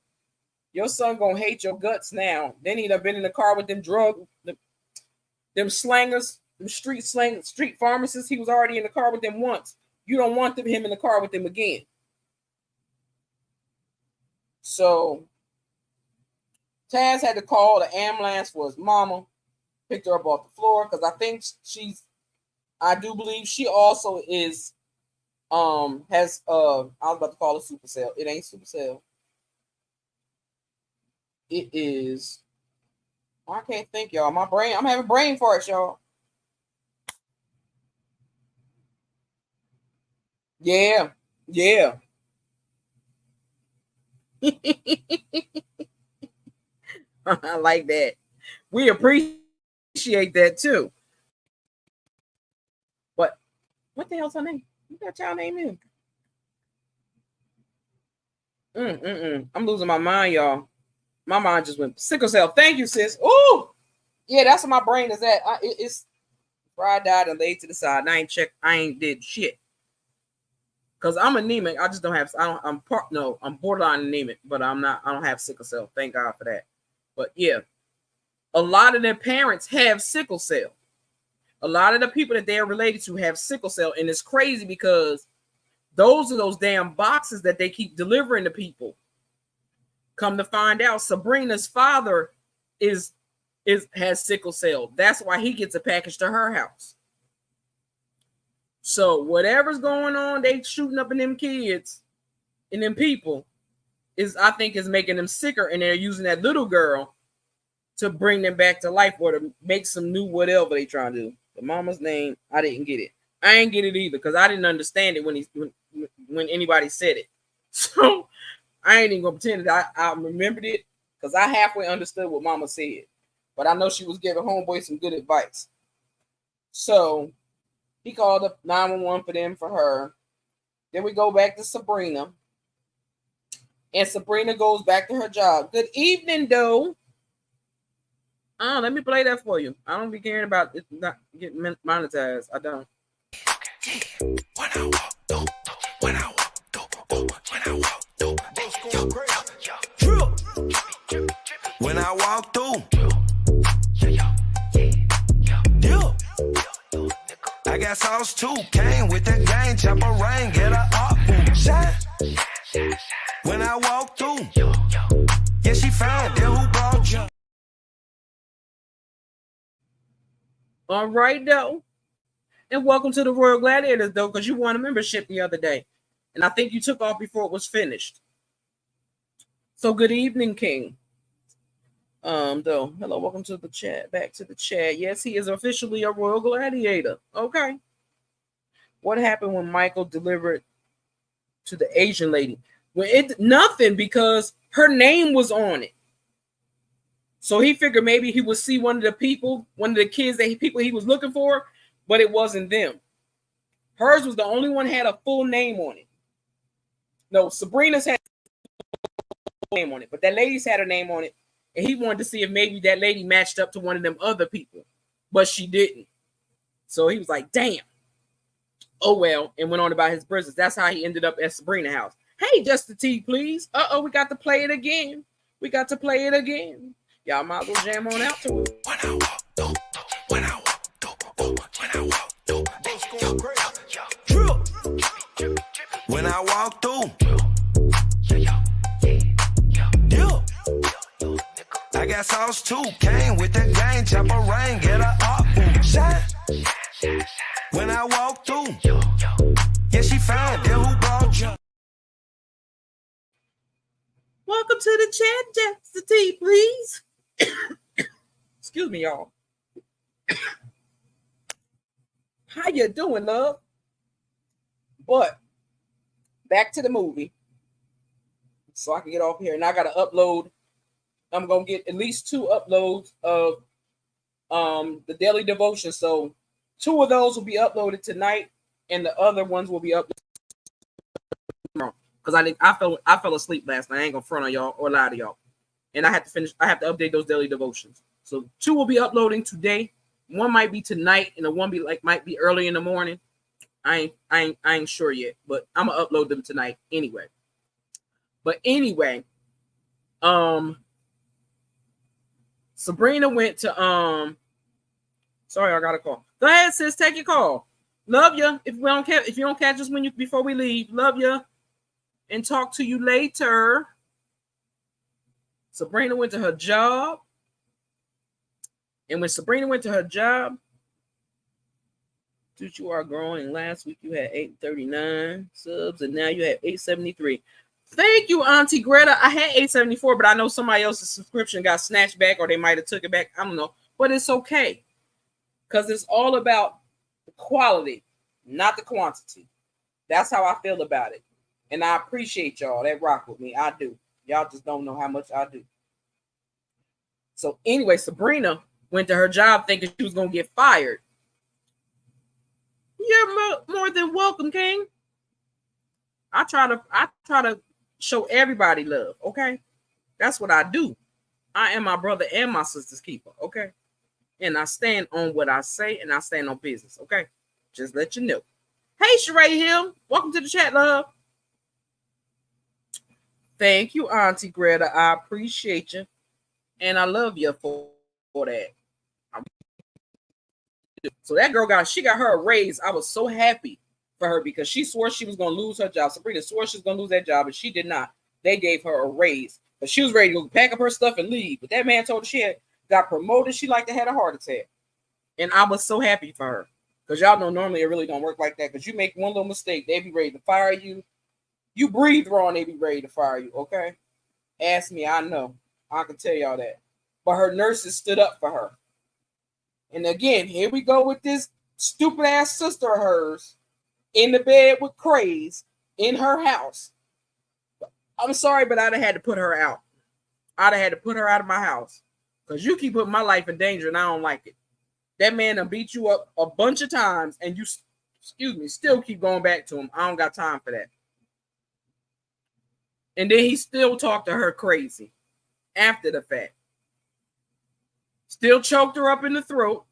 your son gonna hate your guts now. Then he'd have been in the car with them them slangers, them street pharmacists. He was already in the car with them once. You don't want him in the car with them again. So Taz had to call the ambulance for his mama, picked her up off the floor because I do believe she also is I was about to call it Supacell. It ain't Supacell. It is. I can't think, y'all. My brain. I'm having brain farts, y'all. Yeah. Yeah. I like that. We appreciate that too. But what the hell's her name? What that child name is? I'm losing my mind, y'all. My mind just went sickle cell. Thank you, sis. Ooh, yeah, that's what my brain is at. It's fried, died, and laid to the side. And I ain't checked. I ain't did shit. Cause I'm anemic. I just don't have. I don't. I'm borderline anemic, but I'm not. I don't have sickle cell. Thank God for that. But yeah, a lot of their parents have sickle cell. A lot of the people that they are related to have sickle cell, and it's crazy because those are those damn boxes that they keep delivering to people. Come to find out, Sabrina's father has sickle cell. That's why he gets a package to her house. So whatever's going on, they shooting up in them kids and them people I think is making them sicker, and they're using that little girl to bring them back to life or to make some new whatever they trying to do. The mama's name, I didn't get it. I ain't get it either because I didn't understand it when anybody said it. So I ain't even gonna pretend that I remembered it because I halfway understood what mama said. But I know she was giving homeboy some good advice. So he called up 911 for her. Then we go back to Sabrina. And Sabrina goes back to her job. Good evening, though. Oh, let me play that for you. I don't be caring about it not getting monetized. I don't. When I walk through, when I walk through, when I walk through, when I walk through, I got sauce too. Came with the gang, chopper rain, get a up, shine. When I walk through, yeah, she found it. Who brought you? All right, though. And welcome to the Royal Gladiators, though, because you won a membership the other day. And I think you took off before it was finished. So good evening, King. Though, hello, welcome to the chat. Back to the chat. Yes, he is officially a Royal Gladiator. Okay. What happened when Michael delivered to the Asian lady? Nothing, because her name was on it. So he figured maybe he would see one of the people, one of the kids people he was looking for, but it wasn't them. Hers was the only one had a full name on it. No, Sabrina's had a name on it, but that lady's had her name on it, and he wanted to see if maybe that lady matched up to one of them other people, but she didn't. So he was like, damn. Oh, well, and went on about his business. That's how he ended up at Sabrina's house. Hey, just the tea, please. We got to play it again. Y'all might as well jam on out to it. When I walk through, when I walk through, when I walk through, when I walk through, I got sauce too. Came with the gang, chopper rain, get a up, shine. When I walk through, yeah, she found it. Who brought you? Welcome to the chat, just the tea, please. Excuse me, y'all. How you doing, love? But back to the movie, so I can get off here, and I gotta upload. I'm gonna get at least 2 uploads of the daily devotion. So 2 of those will be uploaded tonight, and the other ones will be uploaded tomorrow. Because I fell asleep last night. I ain't gonna front on y'all or lie to y'all. And I have to update those daily devotions. So 2 will be uploading today. 1 might be tonight, and the 1 might be early in the morning. I ain't sure yet, but I'm gonna upload them tonight anyway. But anyway, Sabrina went to sorry, I got a call. Go ahead, sis, take your call. Love you. If you don't catch us before we leave, love you, and talk to you later. Sabrina went to her job. And when Sabrina went to her job, dude, you are growing. Last week you had 839 subs, and now you have 873. Thank you, Auntie Greta. I had 874, but I know somebody else's subscription got snatched back or they might have took it back. I don't know. But it's okay. Because it's all about the quality, not the quantity. That's how I feel about it. And I appreciate y'all that rock with me. I do. Y'all just don't know how much I do. So anyway, Sabrina went to her job thinking she was going to get fired. You're more than welcome, King. I try to show everybody love, okay? That's what I do. I am my brother and my sister's keeper, okay? And I stand on what I say and I stand on business, okay? Just let you know. Hey, Sheree Hill, welcome to the chat, love. Thank you, Auntie Greta. I appreciate you. And I love you for that. So that girl she got her a raise. I was so happy for her because she swore she was going to lose her job. Sabrina swore she was going to lose that job, and she did not. They gave her a raise. But she was ready to go pack up her stuff and leave. But that man told her she had got promoted. She like to have a heart attack. And I was so happy for her. Because y'all know normally it really don't work like that. Because you make one little mistake, they be ready to fire you. You breathe wrong, they be ready to fire you, okay? Ask me, I know. I can tell y'all that. But her nurses stood up for her. And again, here we go with this stupid ass sister of hers in the bed with craze in her house. I'm sorry, but I'd have had to put her out. I'd have had to put her out of my house. Because you keep putting my life in danger and I don't like it. That man done beat you up a bunch of times and you, still keep going back to him. I don't got time for that. And then he still talked to her crazy after the fact. Still choked her up in the throat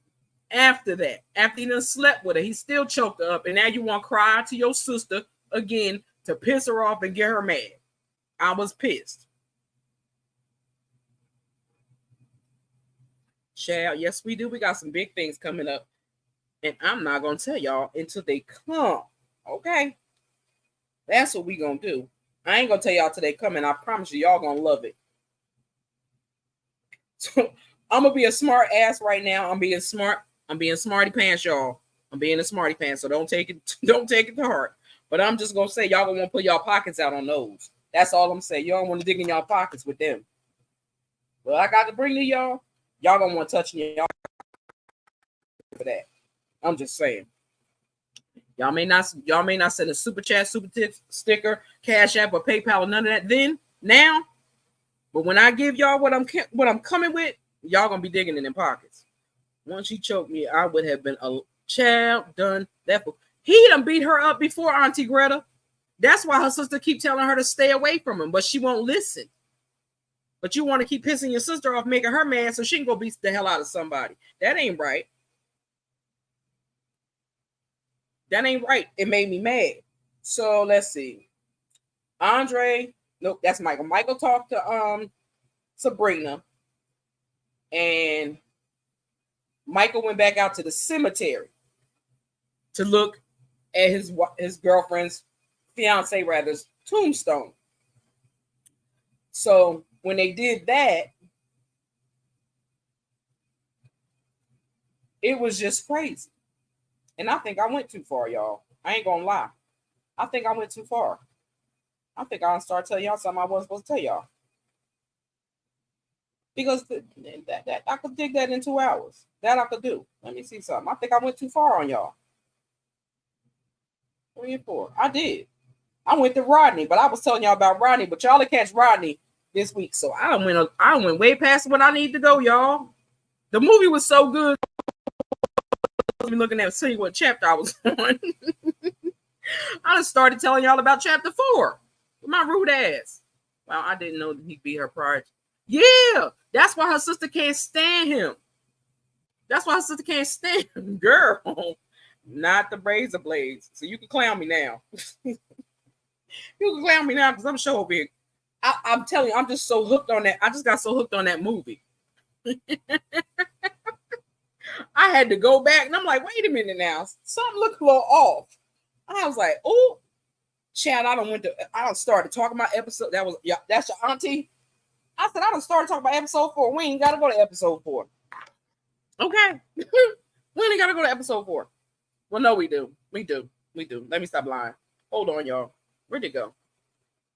after that. After he done slept with her, he still choked her up. And now you want to cry to your sister again to piss her off and get her mad. I was pissed. Child, yes, we do. We got some big things coming up. And I'm not going to tell y'all until they come. Okay? That's what we going to do. I ain't going to tell y'all till they come, and I promise you, y'all going to love it. So I'm going to be a smart ass right now. I'm being smart. I'm being smarty pants, y'all. I'm being a smarty pants, so don't take it to heart. But I'm just going to say, y'all going to want to put y'all pockets out on those. That's all I'm saying. Y'all want to dig in y'all pockets with them. Well, I got to bring to y'all. Y'all going to want to touch me y'all for that. I'm just saying. Y'all may not send a super chat, super sticker, Cash App, or PayPal, or none of that then, now. But when I give y'all what I'm coming with, y'all gonna be digging in them pockets. Once he choked me, I would have been a child done that. He done beat her up before, Auntie Greta. That's why her sister keep telling her to stay away from him, but she won't listen. But you want to keep pissing your sister off, making her mad so she can go beat the hell out of somebody. That ain't right. That ain't right. It made me mad. So let's see. Nope, that's Michael. Michael talked to Sabrina, and Michael went back out to the cemetery to look at his girlfriend's fiance rather's tombstone. So when they did that, it was just crazy. And I think I went too far, y'all. I ain't gonna lie. I think I went too far. I think I'll start telling y'all something I wasn't supposed to tell y'all. Because that I could dig that in 2 hours. That I could do. Let me see something. I think I went too far on y'all. 3 and 4. I did. I went to Rodney, but I was telling y'all about Rodney, but y'all will catch Rodney this week. So I went way past what I need to go, y'all. The movie was so good. I was looking at see what chapter I was on. I just started telling y'all about chapter 4 with my rude ass. Well, I didn't know that he beat her prior. Yeah, that's why her sister can't stand him. That's why her sister can't stand him. Girl, not the razor blades. So you can clown me now. You can clown me now because I'm so big. I'm telling you, I'm just so hooked on that. I just got so hooked on that movie. I had to go back and I'm like, wait a minute now. Something looked a little off. I was like, oh, Chad, I don't started talking about episode. That's your auntie. I said, I don't started talking about episode 4. We ain't got to go to episode 4. Okay. We ain't got to go to episode 4. Well, no, we do. We do. Let me stop lying. Hold on, y'all. Where'd it go?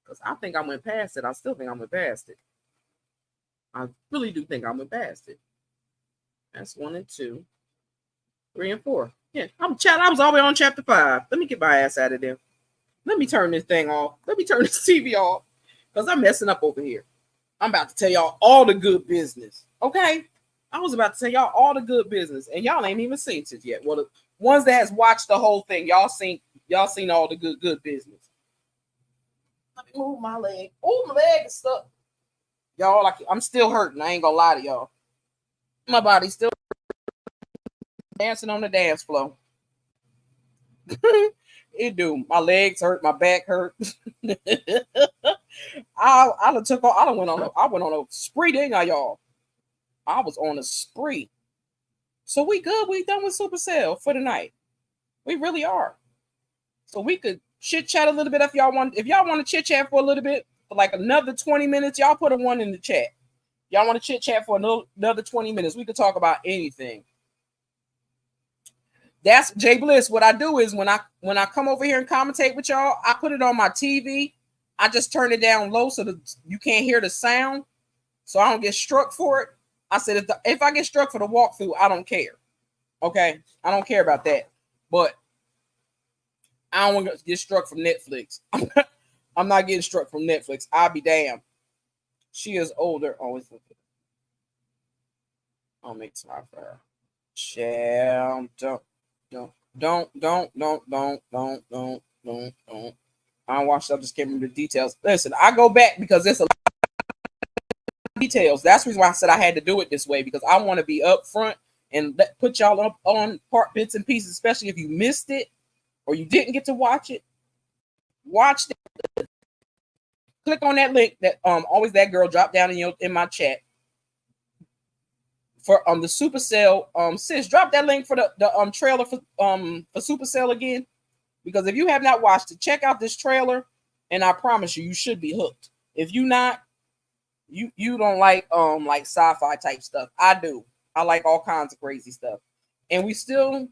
Because I think I went past it. I still think I went past it. I really do think I went past it. That's 1 and 2, 3 and 4. Yeah, I was all the way on chapter 5. Let me get my ass out of there. Let me turn this thing off. Let me turn this TV off. Because I'm messing up over here. I'm about to tell y'all all the good business. Okay? I was about to tell y'all all the good business. And y'all ain't even seen it yet. Well, the ones that has watched the whole thing, y'all seen all the good business. Let me move my leg. Oh, my leg is stuck. Y'all, I'm still hurting. I ain't gonna lie to y'all. My body's still dancing on the dance floor. It do. My legs hurt. My back hurt. I went on a spree, didn't I, y'all? I was on a spree. So we good. We done with Supacell for the night. We really are. So we could chit chat a little bit if y'all want. If y'all want to chit chat for a little bit, for like another 20 minutes, y'all put a 1 in the chat. Y'all want to chit chat for another 20 minutes? We could talk about anything. That's Jay Bliss. What I do is when I come over here and commentate with y'all, I put it on my TV. I just turn it down low so that you can't hear the sound, so I don't get struck for it. I said if I get struck for the walkthrough, I don't care. Okay, I don't care about that. But I don't want to get struck from Netflix. I'm not getting struck from Netflix. I'll be damned. She is older. Always look at it. I'll make time for her. Don't. I don't watch stuff, just can't remember the details. Listen, I go back because there's a lot of details. That's the reason why I said I had to do it this way, because I want to be up front and put y'all up on part bits and pieces, especially if you missed it or you didn't get to watch it. Watch it. Click on that link that always that girl dropped down in my chat for the Supacell. Sis, drop that link for the trailer for Supacell again, because if you have not watched it, check out this trailer, and I promise you should be hooked. If you not, you don't like sci-fi type stuff. I do. I like all kinds of crazy stuff, and we still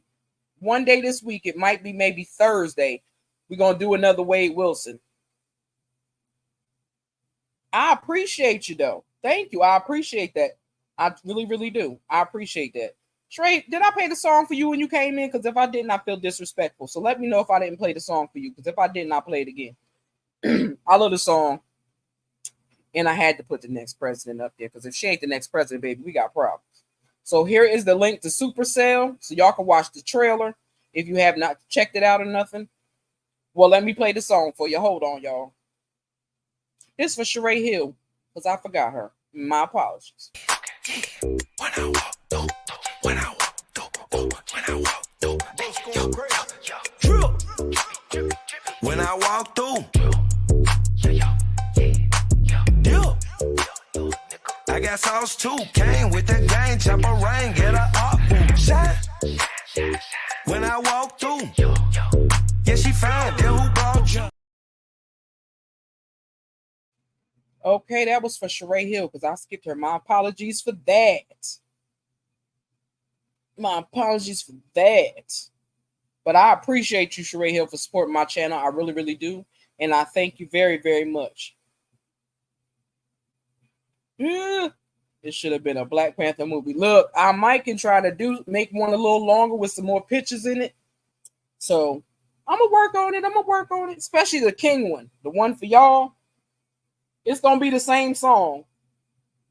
one day this week. It might be maybe Thursday. We're gonna do another Wade Wilson. I appreciate you though. Thank you. I appreciate that. I really, really do. I appreciate that. Trey, did I play the song for you when you came in? Because if I didn't, I feel disrespectful. So let me know if I didn't play the song for you. Because if I didn't, I'll play it again. I love the song. And I had to put the next president up there. Because if she ain't the next president, baby, we got problems. So here is the link to Supacell. So y'all can watch the trailer if you have not checked it out or nothing. Well, let me play the song for you. Hold on, y'all. This for Sheree Hill. Because I forgot her. My apologies. When I walk through, when I walk through, when I walk through, when I walk through, I got sauce too. Came with the gang, chop a rain, get a up, shine. When I walk through, yeah, she found that who brought you. Okay, that was for Sheree Hill because I skipped her. My apologies for that. My apologies for that. But I appreciate you, Sheree Hill, for supporting my channel. I really, really do. And I thank you very, very much. Yeah, it should have been a Black Panther movie. Look, I might can try to make one a little longer with some more pictures in it. So I'm going to work on it. Especially the King one. The one for y'all. It's going to be the same song,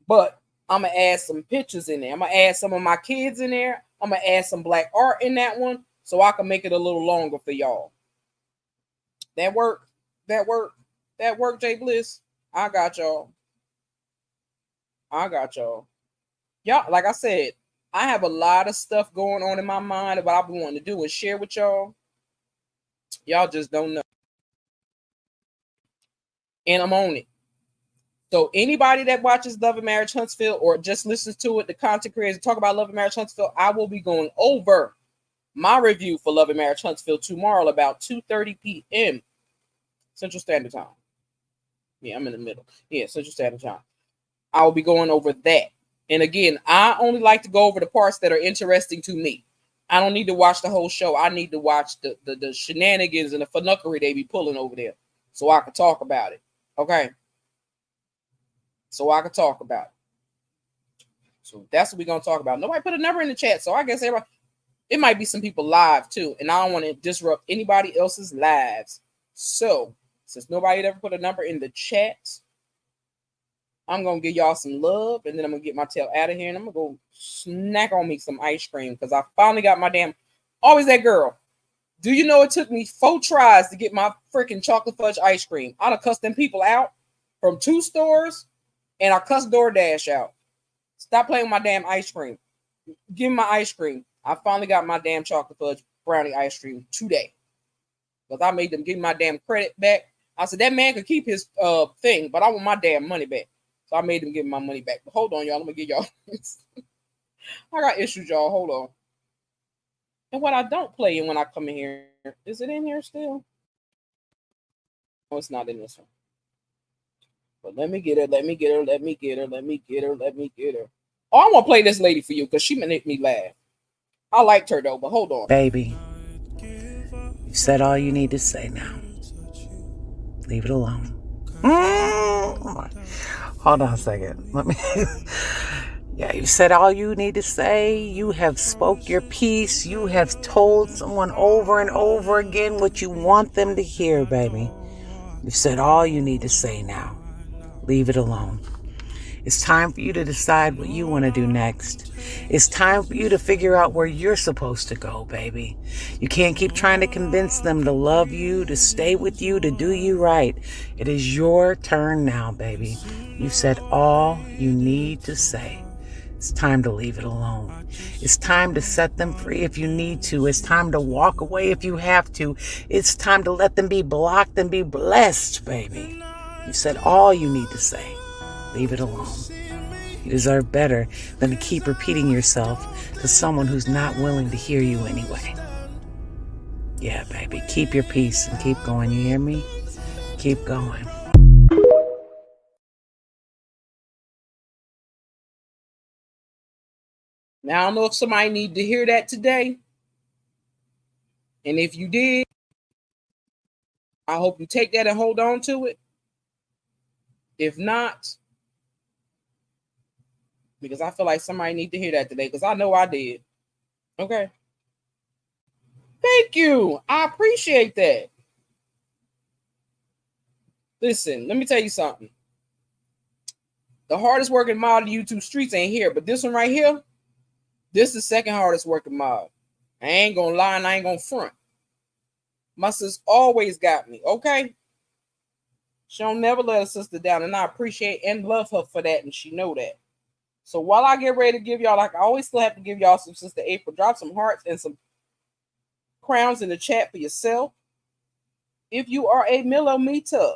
but I'm going to add some pictures in there. I'm going to add some of my kids in there. I'm going to add some Black art in that one so I can make it a little longer for y'all. That work, Jay Bliss. I got y'all. Y'all, like I said, I have a lot of stuff going on in my mind of what I've been wanting to do and share with y'all. Y'all just don't know. And I'm on it. So anybody that watches Love and Marriage Huntsville or just listens to it, the content creators talk about Love and Marriage Huntsville, I will be going over my review for Love and Marriage Huntsville tomorrow about 2:30 p.m. Central Standard Time. Yeah, I'm in the middle. Yeah, Central Standard Time. I will be going over that. And again, I only like to go over the parts that are interesting to me. I don't need to watch the whole show. I need to watch the shenanigans and the funuckery they be pulling over there so I can talk about it. Okay. So I can talk about it. So that's what we're going to talk about. Nobody put a number in the chat. So I guess everybody, it might be some people live too. And I don't want to disrupt anybody else's lives. So since nobody had ever put a number in the chat, I'm going to give y'all some love. And then I'm going to get my tail out of here. And I'm going to go snack on me some ice cream. Because I finally got my damn, always that girl. Do you know it took me 4 tries to get my freaking chocolate fudge ice cream? I done cussed them people out from 2 stores. And I cussed DoorDash out. Stop playing with my damn ice cream. Give me my ice cream. I finally got my damn chocolate fudge brownie ice cream today. Because I made them give me my damn credit back. I said, that man could keep his thing, but I want my damn money back. So I made them give me my money back. But hold on, y'all. Let me give y'all this. I got issues, y'all. Hold on. And what I don't play in when I come in here, is it in here still? No, it's not in this one. But let me get her. Let me get her. Let me get her. Let me get her. Let me get her. Oh, I want to play this lady for you because she made me laugh. I liked her though, but hold on. Baby, you said all you need to say now. Leave it alone. Hold on a second. Let me. Yeah, you said all you need to say. You have spoke your piece. You have told someone over and over again what you want them to hear, baby. You said all you need to say now. Leave it alone. It's time for you to decide what you want to do next. It's time for you to figure out where you're supposed to go, baby. You can't keep trying to convince them to love you, to stay with you, to do you right. It is your turn now, baby. You said all you need to say. It's time to leave it alone. It's time to set them free if you need to. It's time to walk away if you have to. It's time to let them be blocked and be blessed, baby. You said all you need to say. Leave it alone. You deserve better than to keep repeating yourself to someone who's not willing to hear you anyway. Yeah, baby, keep your peace and keep going. You hear me? Keep going. Now, I don't know if somebody needed to hear that today. And if you did, I hope you take that and hold on to it. If not, because I feel like somebody need to hear that today, because I know I did. Okay. Thank you. I appreciate that. Listen, let me tell you something. The hardest working mod of YouTube streets ain't here, but this one right here, this is the second hardest working mod. I ain't gonna lie and I ain't gonna front. My sis always got me, okay? She don't never let her sister down, and I appreciate and love her for that, and she know that. So while I get ready to give y'all, like I always still have to give y'all some Sister April, drop some hearts and some crowns in the chat for yourself. If you are a millimeter,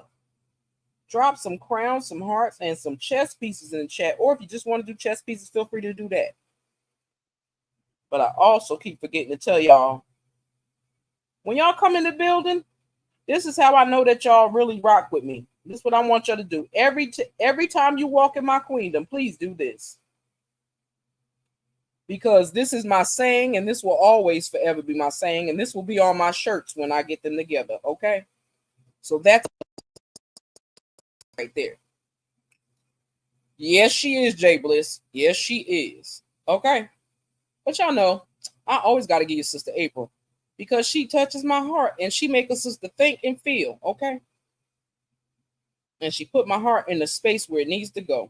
drop some crowns, some hearts, and some chess pieces in the chat. Or if you just want to do chess pieces, feel free to do that. But I also keep forgetting to tell y'all, when y'all come in the building, this is how I know that y'all really rock with me. This is what I want y'all to do. Every time you walk in my queendom, please do this. Because this is my saying, and this will always forever be my saying, and this will be on my shirts when I get them together, okay? So that's right there. Yes, she is, J Bliss. Yes, she is. Okay? But y'all know, I always got to give you Sister April. Because she touches my heart and she makes us sister think and feel, okay? And she put my heart in the space where it needs to go.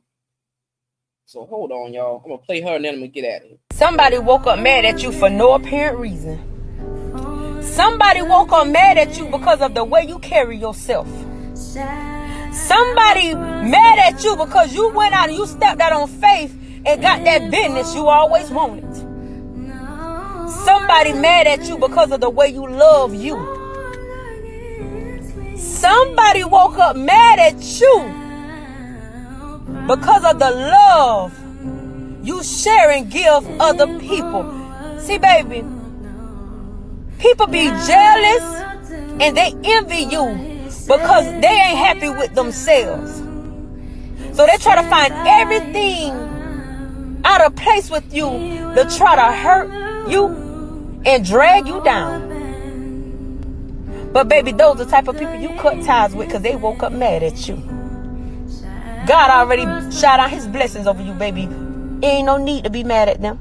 So hold on, y'all. I'm going to play her and then I'm going to get at it. Somebody woke up mad at you for no apparent reason. Somebody woke up mad at you because of the way you carry yourself. Somebody mad at you because you went out and you stepped out on faith and got that business you always wanted. Somebody mad at you because of the way you love you. Somebody woke up mad at you because of the love you share and give other people. See, baby, people be jealous and they envy you because they ain't happy with themselves. So they try to find everything out of place with you to try to hurt you and drag you down. But baby, those are the type of people you cut ties with because they woke up mad at you. God already shout out his blessings over you, baby. Ain't no need to be mad at them.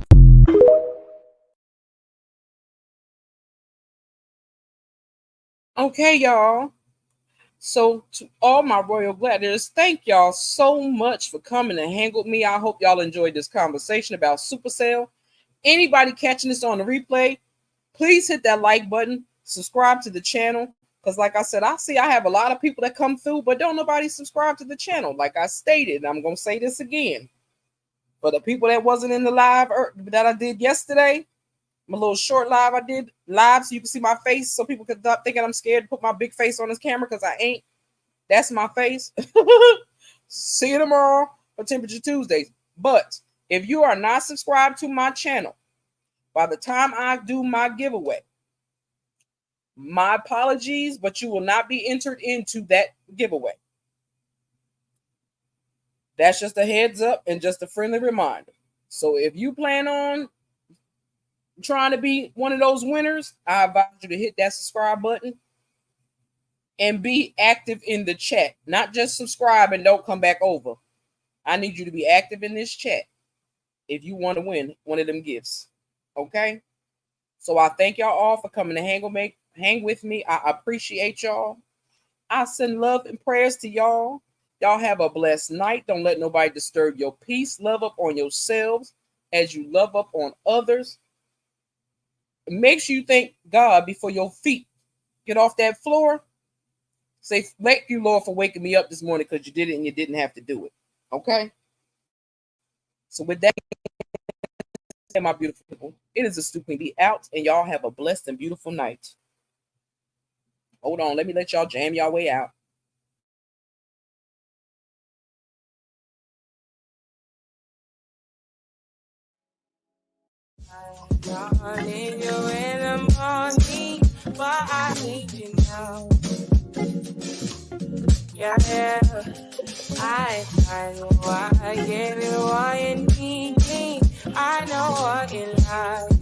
Okay, y'all. So to all my Royal Gladiators, thank y'all so much for coming and hang with me. I hope y'all enjoyed this conversation about Supacell. Anybody catching this on the replay, please hit that like button, subscribe to the channel. Because like I said, I have a lot of people that come through, but don't nobody subscribe to the channel. Like I stated, I'm going to say this again. For the people that wasn't in the live that I did yesterday, my little short live I did live so you can see my face so people could stop thinking I'm scared to put my big face on this camera because I ain't. That's my face. See you tomorrow for Temperature Tuesdays. But if you are not subscribed to my channel, by the time I do my giveaway, my apologies, but you will not be entered into that giveaway. That's just a heads up and just a friendly reminder. So if you plan on trying to be one of those winners, I advise you to hit that subscribe button and be active in the chat. Not just subscribe and don't come back over. I need you to be active in this chat if you want to win one of them gifts. Okay? So I thank y'all all for coming to hang with me. I appreciate y'all. I send love and prayers to y'all. Y'all have a blessed night. Don't let nobody disturb your peace. Love up on yourselves as you love up on others. Make sure you thank God before your feet get off that floor. Say, thank you, Lord, for waking me up this morning because you did it and you didn't have to do it. Okay? So with that, my beautiful people, it is a Stupid Be out, and y'all have a blessed and beautiful night. Hold on. Let me let y'all jam y'all way out. I need you in the morning, but I need you now. Yeah, I know what I get and what you need. I know what you like.